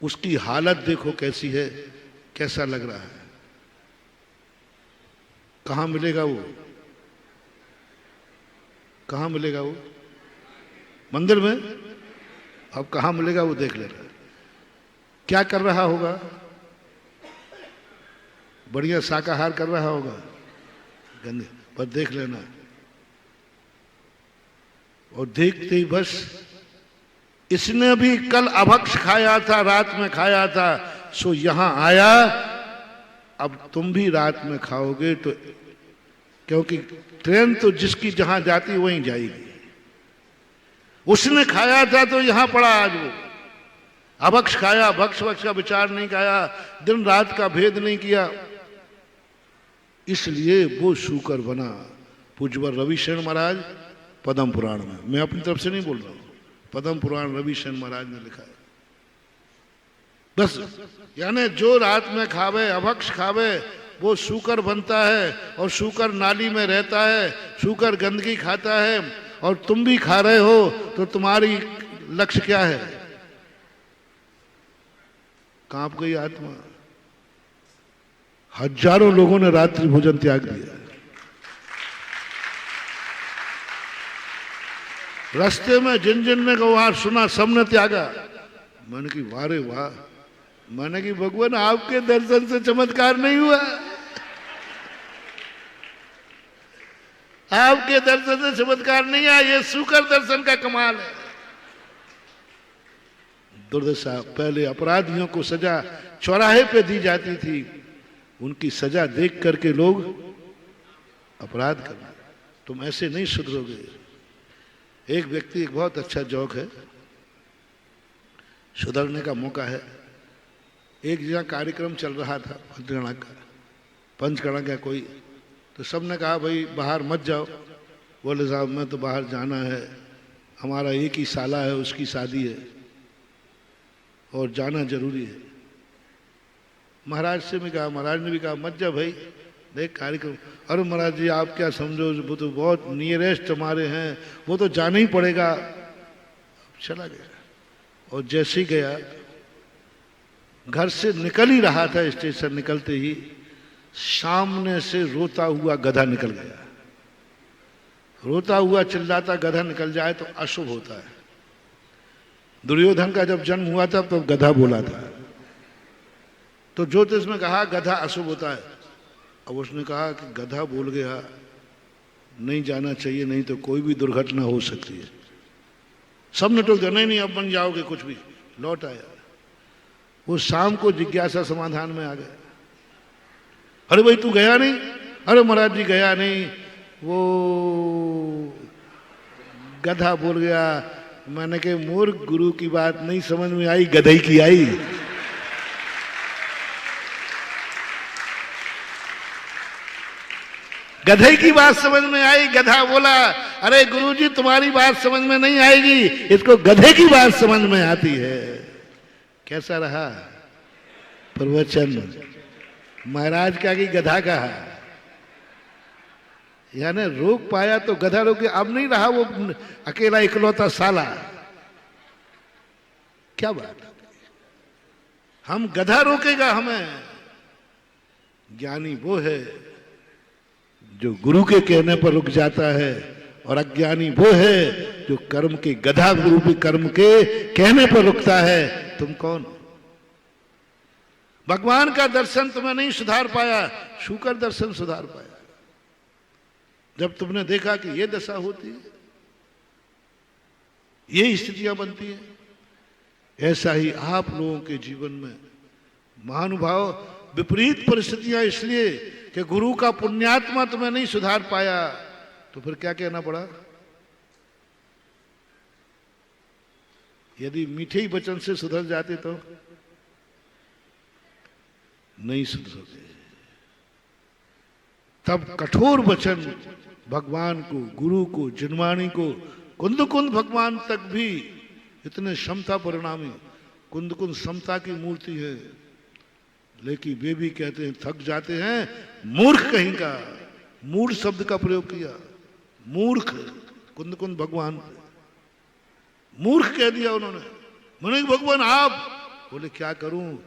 उसकी हालत देखो कैसी है, कैसा लग रहा है। कहां मिलेगा वो? कहां मिलेगा वो? मंदिर में। अब कहां मिलेगा वो देख लेना। क्या कर रहा होगा? बढ़िया शाकाहार कर रहा होगा, गंदे पर देख लेना। और देखते ही बस, इसने भी कल अभक्ष खाया था, रात में खाया था, सो यहां आया, अब तुम भी रात में खाओगे। तो क्योंकि ट्रेन तो जिसकी जहां जाती वहीं जाएगी। उसने खाया था तो यहां पड़ा आज वो, अभक्ष खाया, भक्ष वक्ष का विचार नहीं खाया, दिन रात का भेद नहीं किया, इसलिए वो शूकर बना। पूज्यवर रविशरण महाराज पद्म पुराण में, मैं अपनी तरफ से नहीं बोल रहा हूं, पद्म पुराण रविशरण महाराज ने लिखा है। बस, यानी जो रात में खावे, अभक्ष खावे, वो शूकर बनता है। और शूकर नाली में रहता है, शूकर गंदगी खाता है, और तुम भी खा रहे हो, तो तुम्हारी लक्ष्य क्या है? कांप गई आत्मा। हजारों लोगों ने रात्रि भोजन त्याग दिया। रास्ते में जिन जिन ने वहां सुना, सबने त्यागा। मैंने की वाह रे वाह, मैंने की भगवान आपके दर्शन से चमत्कार नहीं हुआ, आपके दर्शन से चमत्कार नहीं आया, ये शूकर दर्शन का कमाल है। दुर्दशा, पहले अपराधियों को सजा चौराहे पे दी जाती थी, उनकी सजा देख करके लोग अपराध करना। तुम ऐसे नहीं सुधरोगे। एक व्यक्ति, एक बहुत अच्छा जोक है, सुधरने का मौका है। एक जगह कार्यक्रम चल रहा था पंचगणा का कोई, तो सबने कहा भाई बाहर मत जाओ। बोले साहब मैं तो बाहर जाना है, हमारा एक ही साला है, उसकी शादी है और जाना जरूरी है। महाराज से भी कहा, महाराज ने भी कहा मत जा भाई, देख कार्यक्रम। अरे महाराज जी आप क्या समझो, वो तो बहुत नियरेस्ट हमारे हैं, वो तो जाना ही पड़ेगा। चला गया। और जैसे ही गया, घर से निकल ही रहा था, स्टेशन निकलते ही सामने से रोता हुआ गधा निकल गया। रोता हुआ चिल्लाता गधा निकल जाए तो अशुभ होता है। दुर्योधन का जब जन्म हुआ था तो गधा बोला था, तो ज्योतिष में कहा गधा अशुभ होता है। अब उसने कहा कि गधा बोल गया, नहीं जाना चाहिए, नहीं तो कोई भी दुर्घटना हो सकती है। सब ने टोक दिया, नहीं नहीं अब बन जाओगे कुछ भी। लौट आया। वो शाम को जिज्ञासा समाधान में आ गया। अरे भाई तू गया नहीं? अरे महाराज जी गया नहीं, वो गधा बोल गया। मैंने कहा मूर्ख, गुरु की बात नहीं समझ में आई, गधई की आई। गधई की बात समझ में आई, गधा बोला अरे गुरुजी तुम्हारी बात समझ में नहीं आएगी, इसको गधे की बात समझ में आती है। कैसा रहा प्रवचन? महाराज का कि गधा का? यानी रोक पाया तो गधा रोक। अब नहीं रहा वो अकेला इकलौता साला। क्या बात, हम गधा रोकेगा हमें? ज्ञानी वो है जो गुरु के कहने पर रुक जाता है, और अज्ञानी वो है जो कर्म के गधा रूपी कर्म के कहने पर रुकता है। तुम कौन? भगवान का दर्शन तुम्हें नहीं सुधार पाया, शुकर दर्शन सुधार पाया। जब तुमने देखा कि ये दशा होती है, ये स्थितियां बनती हैं, ऐसा ही आप लोगों के जीवन में महानुभाव विपरीत परिस्थितियां इसलिए कि गुरु का पुण्यात्मा तुम्हें नहीं सुधार पाया, तो फिर क्या कहना पड़ा? यदि मीठे ही वचन से सुधर जाते तो नहीं सुधरोगे। तब कठोर वचन भगवान को, गुरु को, जिनवाणी को, कुंद कुंद भगवान तक भी इतने क्षमता परिणामी, कुंद कुंद समता की मूर्ति है, लेकिन वे भी कहते हैं, थक जाते हैं, मूर्ख कहीं का। मूर्ख शब्द का प्रयोग किया, मूर्ख। कुंद कुंद भगवान मूर्ख कह दिया उन्होंने। मैंने भगवान आप बोले क्या करूं,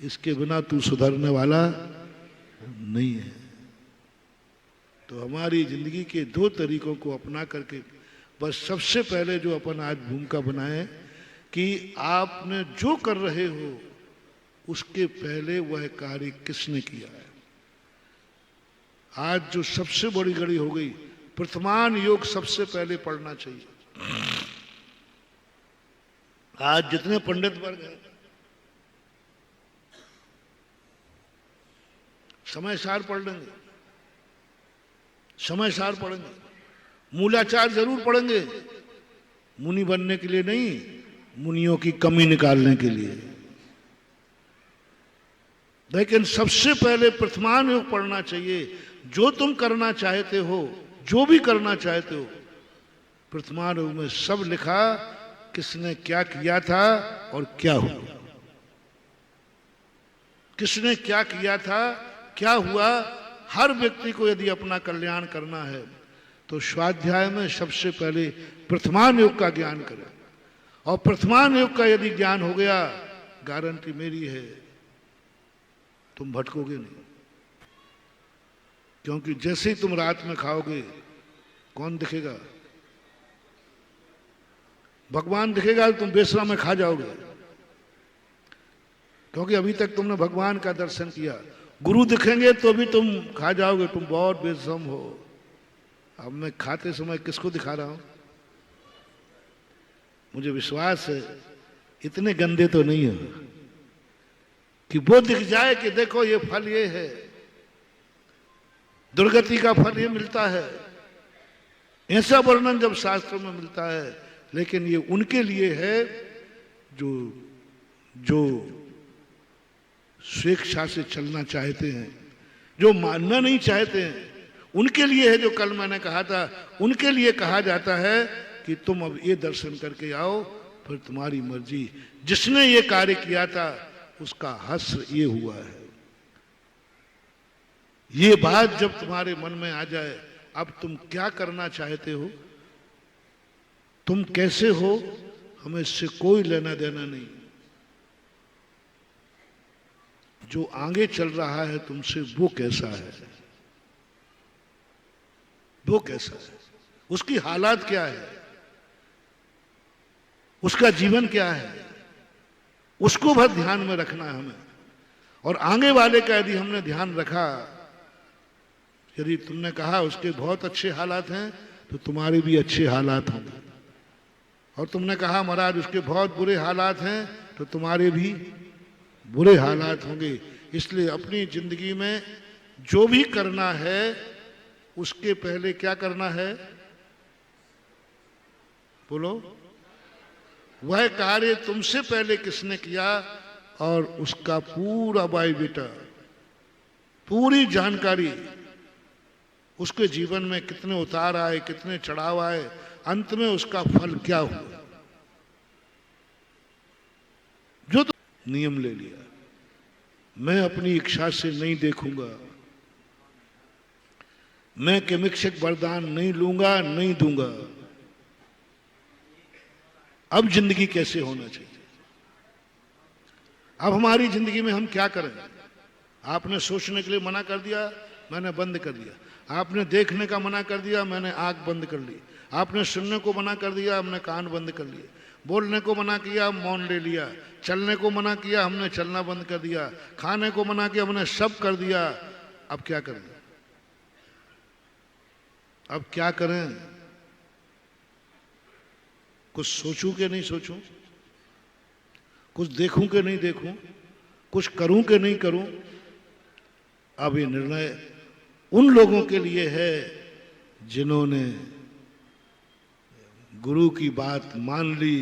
इसके बिना तू सुधरने वाला नहीं है। तो हमारी जिंदगी के दो तरीकों को अपना करके बस सबसे पहले जो अपन आज भूमिका बनाए कि आपने जो कर रहे हो उसके पहले वह कार्य किसने किया है। आज जो सबसे बड़ी घड़ी हो गई, प्रथमान योग सबसे पहले पढ़ना चाहिए। आज जितने पंडित वर्ग हैं समय सार पढ़ लेंगे, समय सार पढ़ेंगे, मूलाचार जरूर पढ़ेंगे, मुनि बनने के लिए नहीं, मुनियों की कमी निकालने के लिए। लेकिन सबसे पहले प्रथमान योग पढ़ना चाहिए। जो तुम करना चाहते हो, जो भी करना चाहते हो, प्रथमान योग में सब लिखा, किसने क्या किया था और क्या हुआ। किसने क्या किया था, क्या हुआ। हर व्यक्ति को यदि अपना कल्याण करना है तो स्वाध्याय में सबसे पहले प्रथमान योग का ज्ञान करें। और प्रथमान योग का यदि ज्ञान हो गया, गारंटी मेरी है तुम भटकोगे नहीं। क्योंकि जैसे ही तुम रात में खाओगे, कौन दिखेगा? भगवान दिखेगा, तुम बेसरा में खा जाओगे। क्योंकि अभी तक तुमने भगवान का दर्शन किया। गुरु दिखेंगे तो भी तुम खा जाओगे, तुम बहुत बेशरम हो। अब मैं खाते समय किसको दिखा रहा हूं? मुझे विश्वास है इतने गंदे तो नहीं हो कि वो दिख जाए कि देखो ये फल ये है, दुर्गति का फल ये मिलता है। ऐसा वर्णन जब शास्त्रों में मिलता है, लेकिन ये उनके लिए है जो स्वेच्छा से चलना चाहते हैं, जो मानना नहीं चाहते हैं, उनके लिए है। जो कल मैंने कहा था, उनके लिए कहा जाता है कि तुम अब ये दर्शन करके आओ, फिर तुम्हारी मर्जी। जिसने ये कार्य किया था उसका हश्र ये हुआ है। ये बात जब तुम्हारे मन में आ जाए, अब तुम क्या करना चाहते हो, तुम कैसे हो, हमें इससे कोई लेना देना नहीं। जो आगे चल रहा है तुमसे वो कैसा है, वो कैसा है, उसकी हालात क्या है, उसका जीवन क्या है, उसको बस ध्यान में रखना है हमें। और आगे वाले का यदि हमने ध्यान रखा, यदि तुमने कहा उसके बहुत अच्छे हालात हैं तो तुम्हारे भी अच्छे हालात होंगे, और तुमने कहा महाराज उसके बहुत बुरे हालात हैं तो तुम्हारे भी बुरे हालात होंगे। इसलिए अपनी जिंदगी में जो भी करना है उसके पहले क्या करना है, बोलो, वह कार्य तुमसे पहले किसने किया और उसका पूरा बायोडाटा, पूरी जानकारी, उसके जीवन में कितने उतार आए, कितने चढ़ाव आए, अंत में उसका फल क्या हुआ, जो तो नियम ले लिया, मैं अपनी इच्छा से नहीं देखूंगा, मैं किमिक्षक वरदान नहीं लूंगा, नहीं दूंगा। अब जिंदगी कैसे होना चाहिए, अब हमारी जिंदगी में हम क्या करें? आपने सोचने के लिए मना कर दिया, मैंने बंद कर दिया। आपने देखने का मना कर दिया, मैंने आंख बंद कर ली। आपने सुनने को मना कर दिया, हमने कान बंद कर लिए। बोलने को मना किया, मौन ले लिया। चलने को मना किया, हमने चलना बंद कर दिया। खाने को मना किया, हमने सब कर दिया। अब क्या करें? अब क्या करें? कुछ सोचूं कि नहीं सोचूं, कुछ देखूं कि नहीं देखूं, कुछ करूं कि नहीं करूं? अब ये निर्णय उन लोगों के लिए है जिन्होंने गुरु की बात मान ली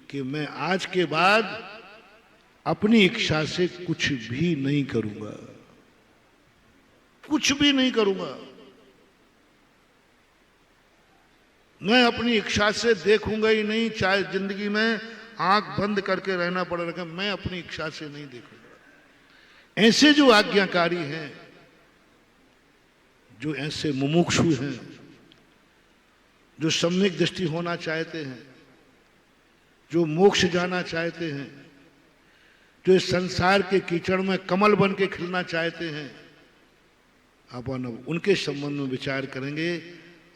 कि मैं आज के बाद अपनी इच्छा से कुछ भी नहीं करूंगा, कुछ भी नहीं करूंगा। मैं अपनी इच्छा से देखूंगा ही नहीं, चाहे जिंदगी में आंख बंद करके रहना पड़ेगा, मैं अपनी इच्छा से नहीं देखूंगा। ऐसे जो आज्ञाकारी हैं, जो ऐसे मुमुक्षु हैं, जो सम्यक दृष्टि होना चाहते हैं, जो मोक्ष जाना चाहते हैं, जो इस संसार के कीचड़ में कमल बन के खिलना चाहते हैं, अपन उनके संबंध में विचार करेंगे।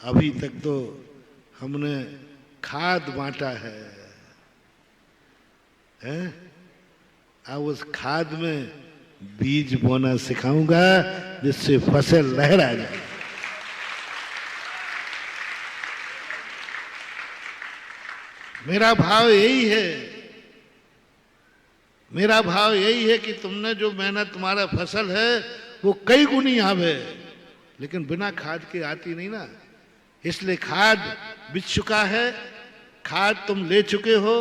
अभी तक तो हमने खाद बांटा है, हैं? अब उस खाद में बीज बोना सिखाऊंगा जिससे फसल लहरा जाए। मेरा भाव यही है, मेरा भाव यही है कि तुमने जो मेहनत, तुम्हारा फसल है वो कई गुनी आवे, लेकिन बिना खाद के आती नहीं ना। इसलिए खाद बिछ चुका है, खाद तुम ले चुके हो,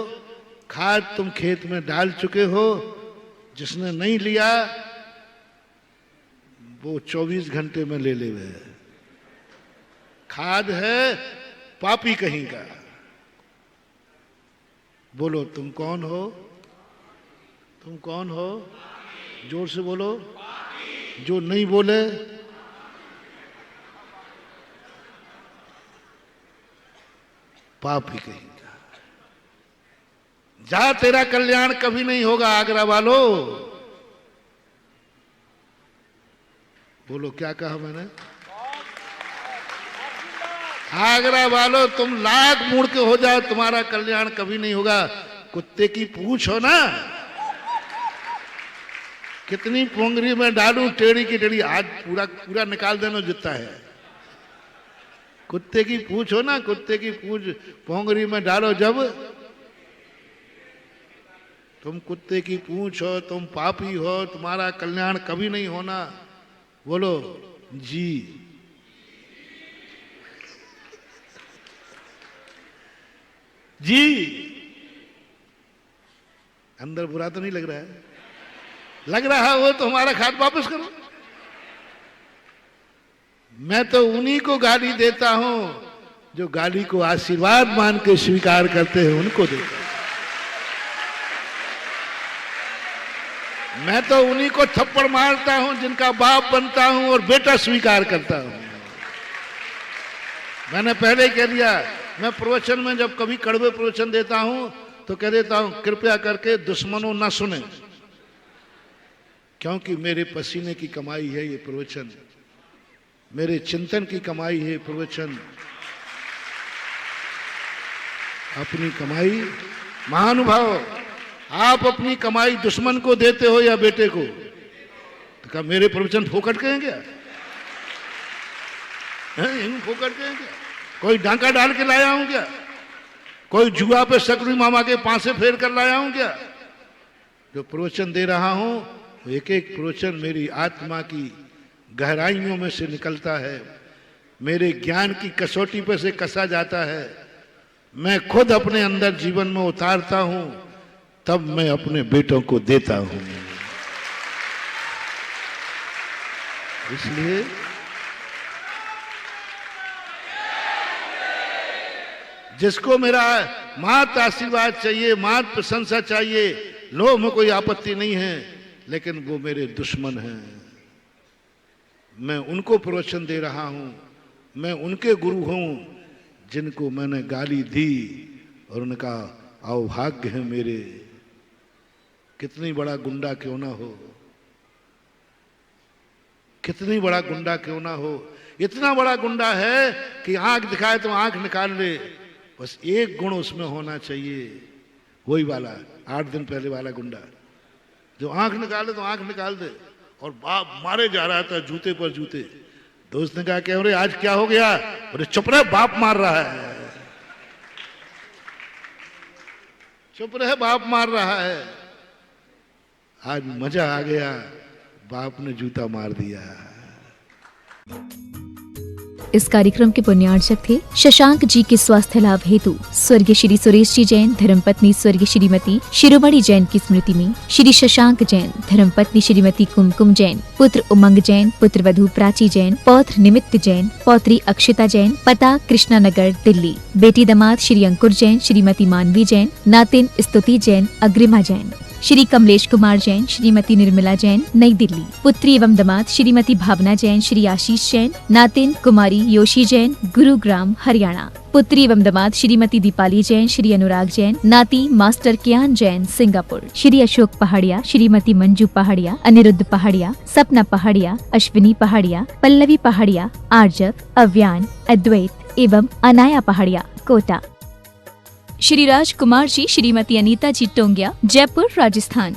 खाद तुम खेत में डाल चुके हो। जिसने नहीं लिया वो 24 घंटे में ले ले। खाद है पापी कहीं का। बोलो तुम कौन हो? तुम कौन हो? जोर से बोलो। जो नहीं बोले पापी कहीं का। जा, तेरा कल्याण कभी नहीं होगा आगरा वालों। बोलो क्या कहा मैंने? आगरा वालों तुम लाख मुड़ के हो जाओ, तुम्हारा कल्याण कभी नहीं होगा। कुत्ते की पूंछ हो ना, कितनी पोंगरी में डालूं टेढ़ी की टेढ़ी, आज पूरा पूरा निकाल देना जितना है। कुत्ते की पूंछ हो ना, कुत्ते की पूंछ पोंगरी में डालो जब, तुम कुत्ते की पूंछ हो, तुम पापी हो, तुम्हारा कल्याण कभी नहीं होना। बोलो जी। जी। अंदर बुरा तो नहीं लग रहा है? लग रहा हो तो हमारा खाद वापस करो। मैं तो उन्हीं को गाली देता हूं जो गाली को आशीर्वाद मान के स्वीकार करते हैं, उनको देता हूं। मैं तो उन्हीं को थप्पड़ मारता हूं जिनका बाप बनता हूं और बेटा स्वीकार करता हूं। मैंने पहले ही कह दिया, मैं प्रवचन में जब कभी कड़वे प्रवचन देता हूं तो कह देता हूं कृपया करके दुश्मनों न सुने, क्योंकि मेरे पसीने की कमाई है ये प्रवचन, मेरे चिंतन की कमाई है प्रवचन। अपनी कमाई, महानुभाव, आप अपनी कमाई दुश्मन को देते हो या बेटे को? तो कहा मेरे प्रवचन फोकट के हैं क्या? फोकट के हैं क्या? कोई डांका डाल के लाया हूं क्या? कोई जुआ पे सकरी मामा के पांसे फेर कर लाया हूं क्या? जो प्रवचन दे रहा हूं एक एक प्रवचन मेरी आत्मा की गहराइयों में से निकलता है, मेरे ज्ञान की कसौटी पे से कसा जाता है, मैं खुद अपने अंदर जीवन में उतारता हूं, तब मैं अपने बेटों को देता हूं। इसलिए जिसको मेरा मात आशीर्वाद चाहिए, मात प्रशंसा चाहिए, लो में कोई आपत्ति नहीं है, लेकिन वो मेरे दुश्मन हैं। मैं उनको प्रवचन दे रहा हूं, मैं उनके गुरु हूं जिनको मैंने गाली दी और उनका अभाग्य है मेरे, कितनी बड़ा गुंडा क्यों ना हो, कितनी बड़ा गुंडा क्यों ना हो, इतना बड़ा गुंडा है कि आंख दिखाए तो आंख निकाल ले, बस एक गुण उसमें होना चाहिए, वही वाला 8 दिन पहले वाला गुंडा जो आंख निकाले तो आंख निकाल दे, और बाप मारे जा रहा था जूते पर जूते। दोस्त ने कहा कि आज क्या हो गया? बोले चुप रहे, बाप मार रहा है, चुप रहे, बाप मार रहा है। आज मजा आ गया, बाप ने जूता मार दिया। इस कार्यक्रम के पुण्यार्चक थे शशांक जी के स्वास्थ्य लाभ हेतु स्वर्गीय श्री सुरेश जी जैन, धर्मपत्नी स्वर्गीय श्रीमती शिरोमणि जैन की स्मृति में श्री शशांक जैन, धर्मपत्नी श्रीमती कुमकुम जैन, पुत्र उमंग जैन, पुत्र वधू प्राची जैन, पौत्र निमित्त जैन, पौत्री अक्षिता जैन, पता कृष्णानगर दिल्ली, बेटी दामाद श्री अंकुर जैन, श्रीमती मानवी जैन, नातिन स्तुति जैन, अग्रिमा जैन, श्री कमलेश कुमार जैन, श्रीमती निर्मला जैन, नई दिल्ली, पुत्री एवं दामाद श्रीमती भावना जैन, श्री आशीष जैन, नातिन कुमारी योशी जैन, गुरुग्राम हरियाणा, पुत्री एवं दामाद श्रीमती दीपाली जैन, श्री अनुराग जैन, नाती मास्टर कियान जैन, सिंगापुर, श्री अशोक पहाड़िया, श्रीमती मंजू पहाड़िया, अनिरुद्ध पहाड़िया, सपना पहाड़िया, अश्विनी पहाड़िया, पल्लवी पहाड़िया, आर्जव, अव्यान, अद्वैत एवं अनाया पहाड़िया, कोटा। श्री राज कुमार जी, श्रीमती अनीता जी टोंगिया, जयपुर, राजस्थान।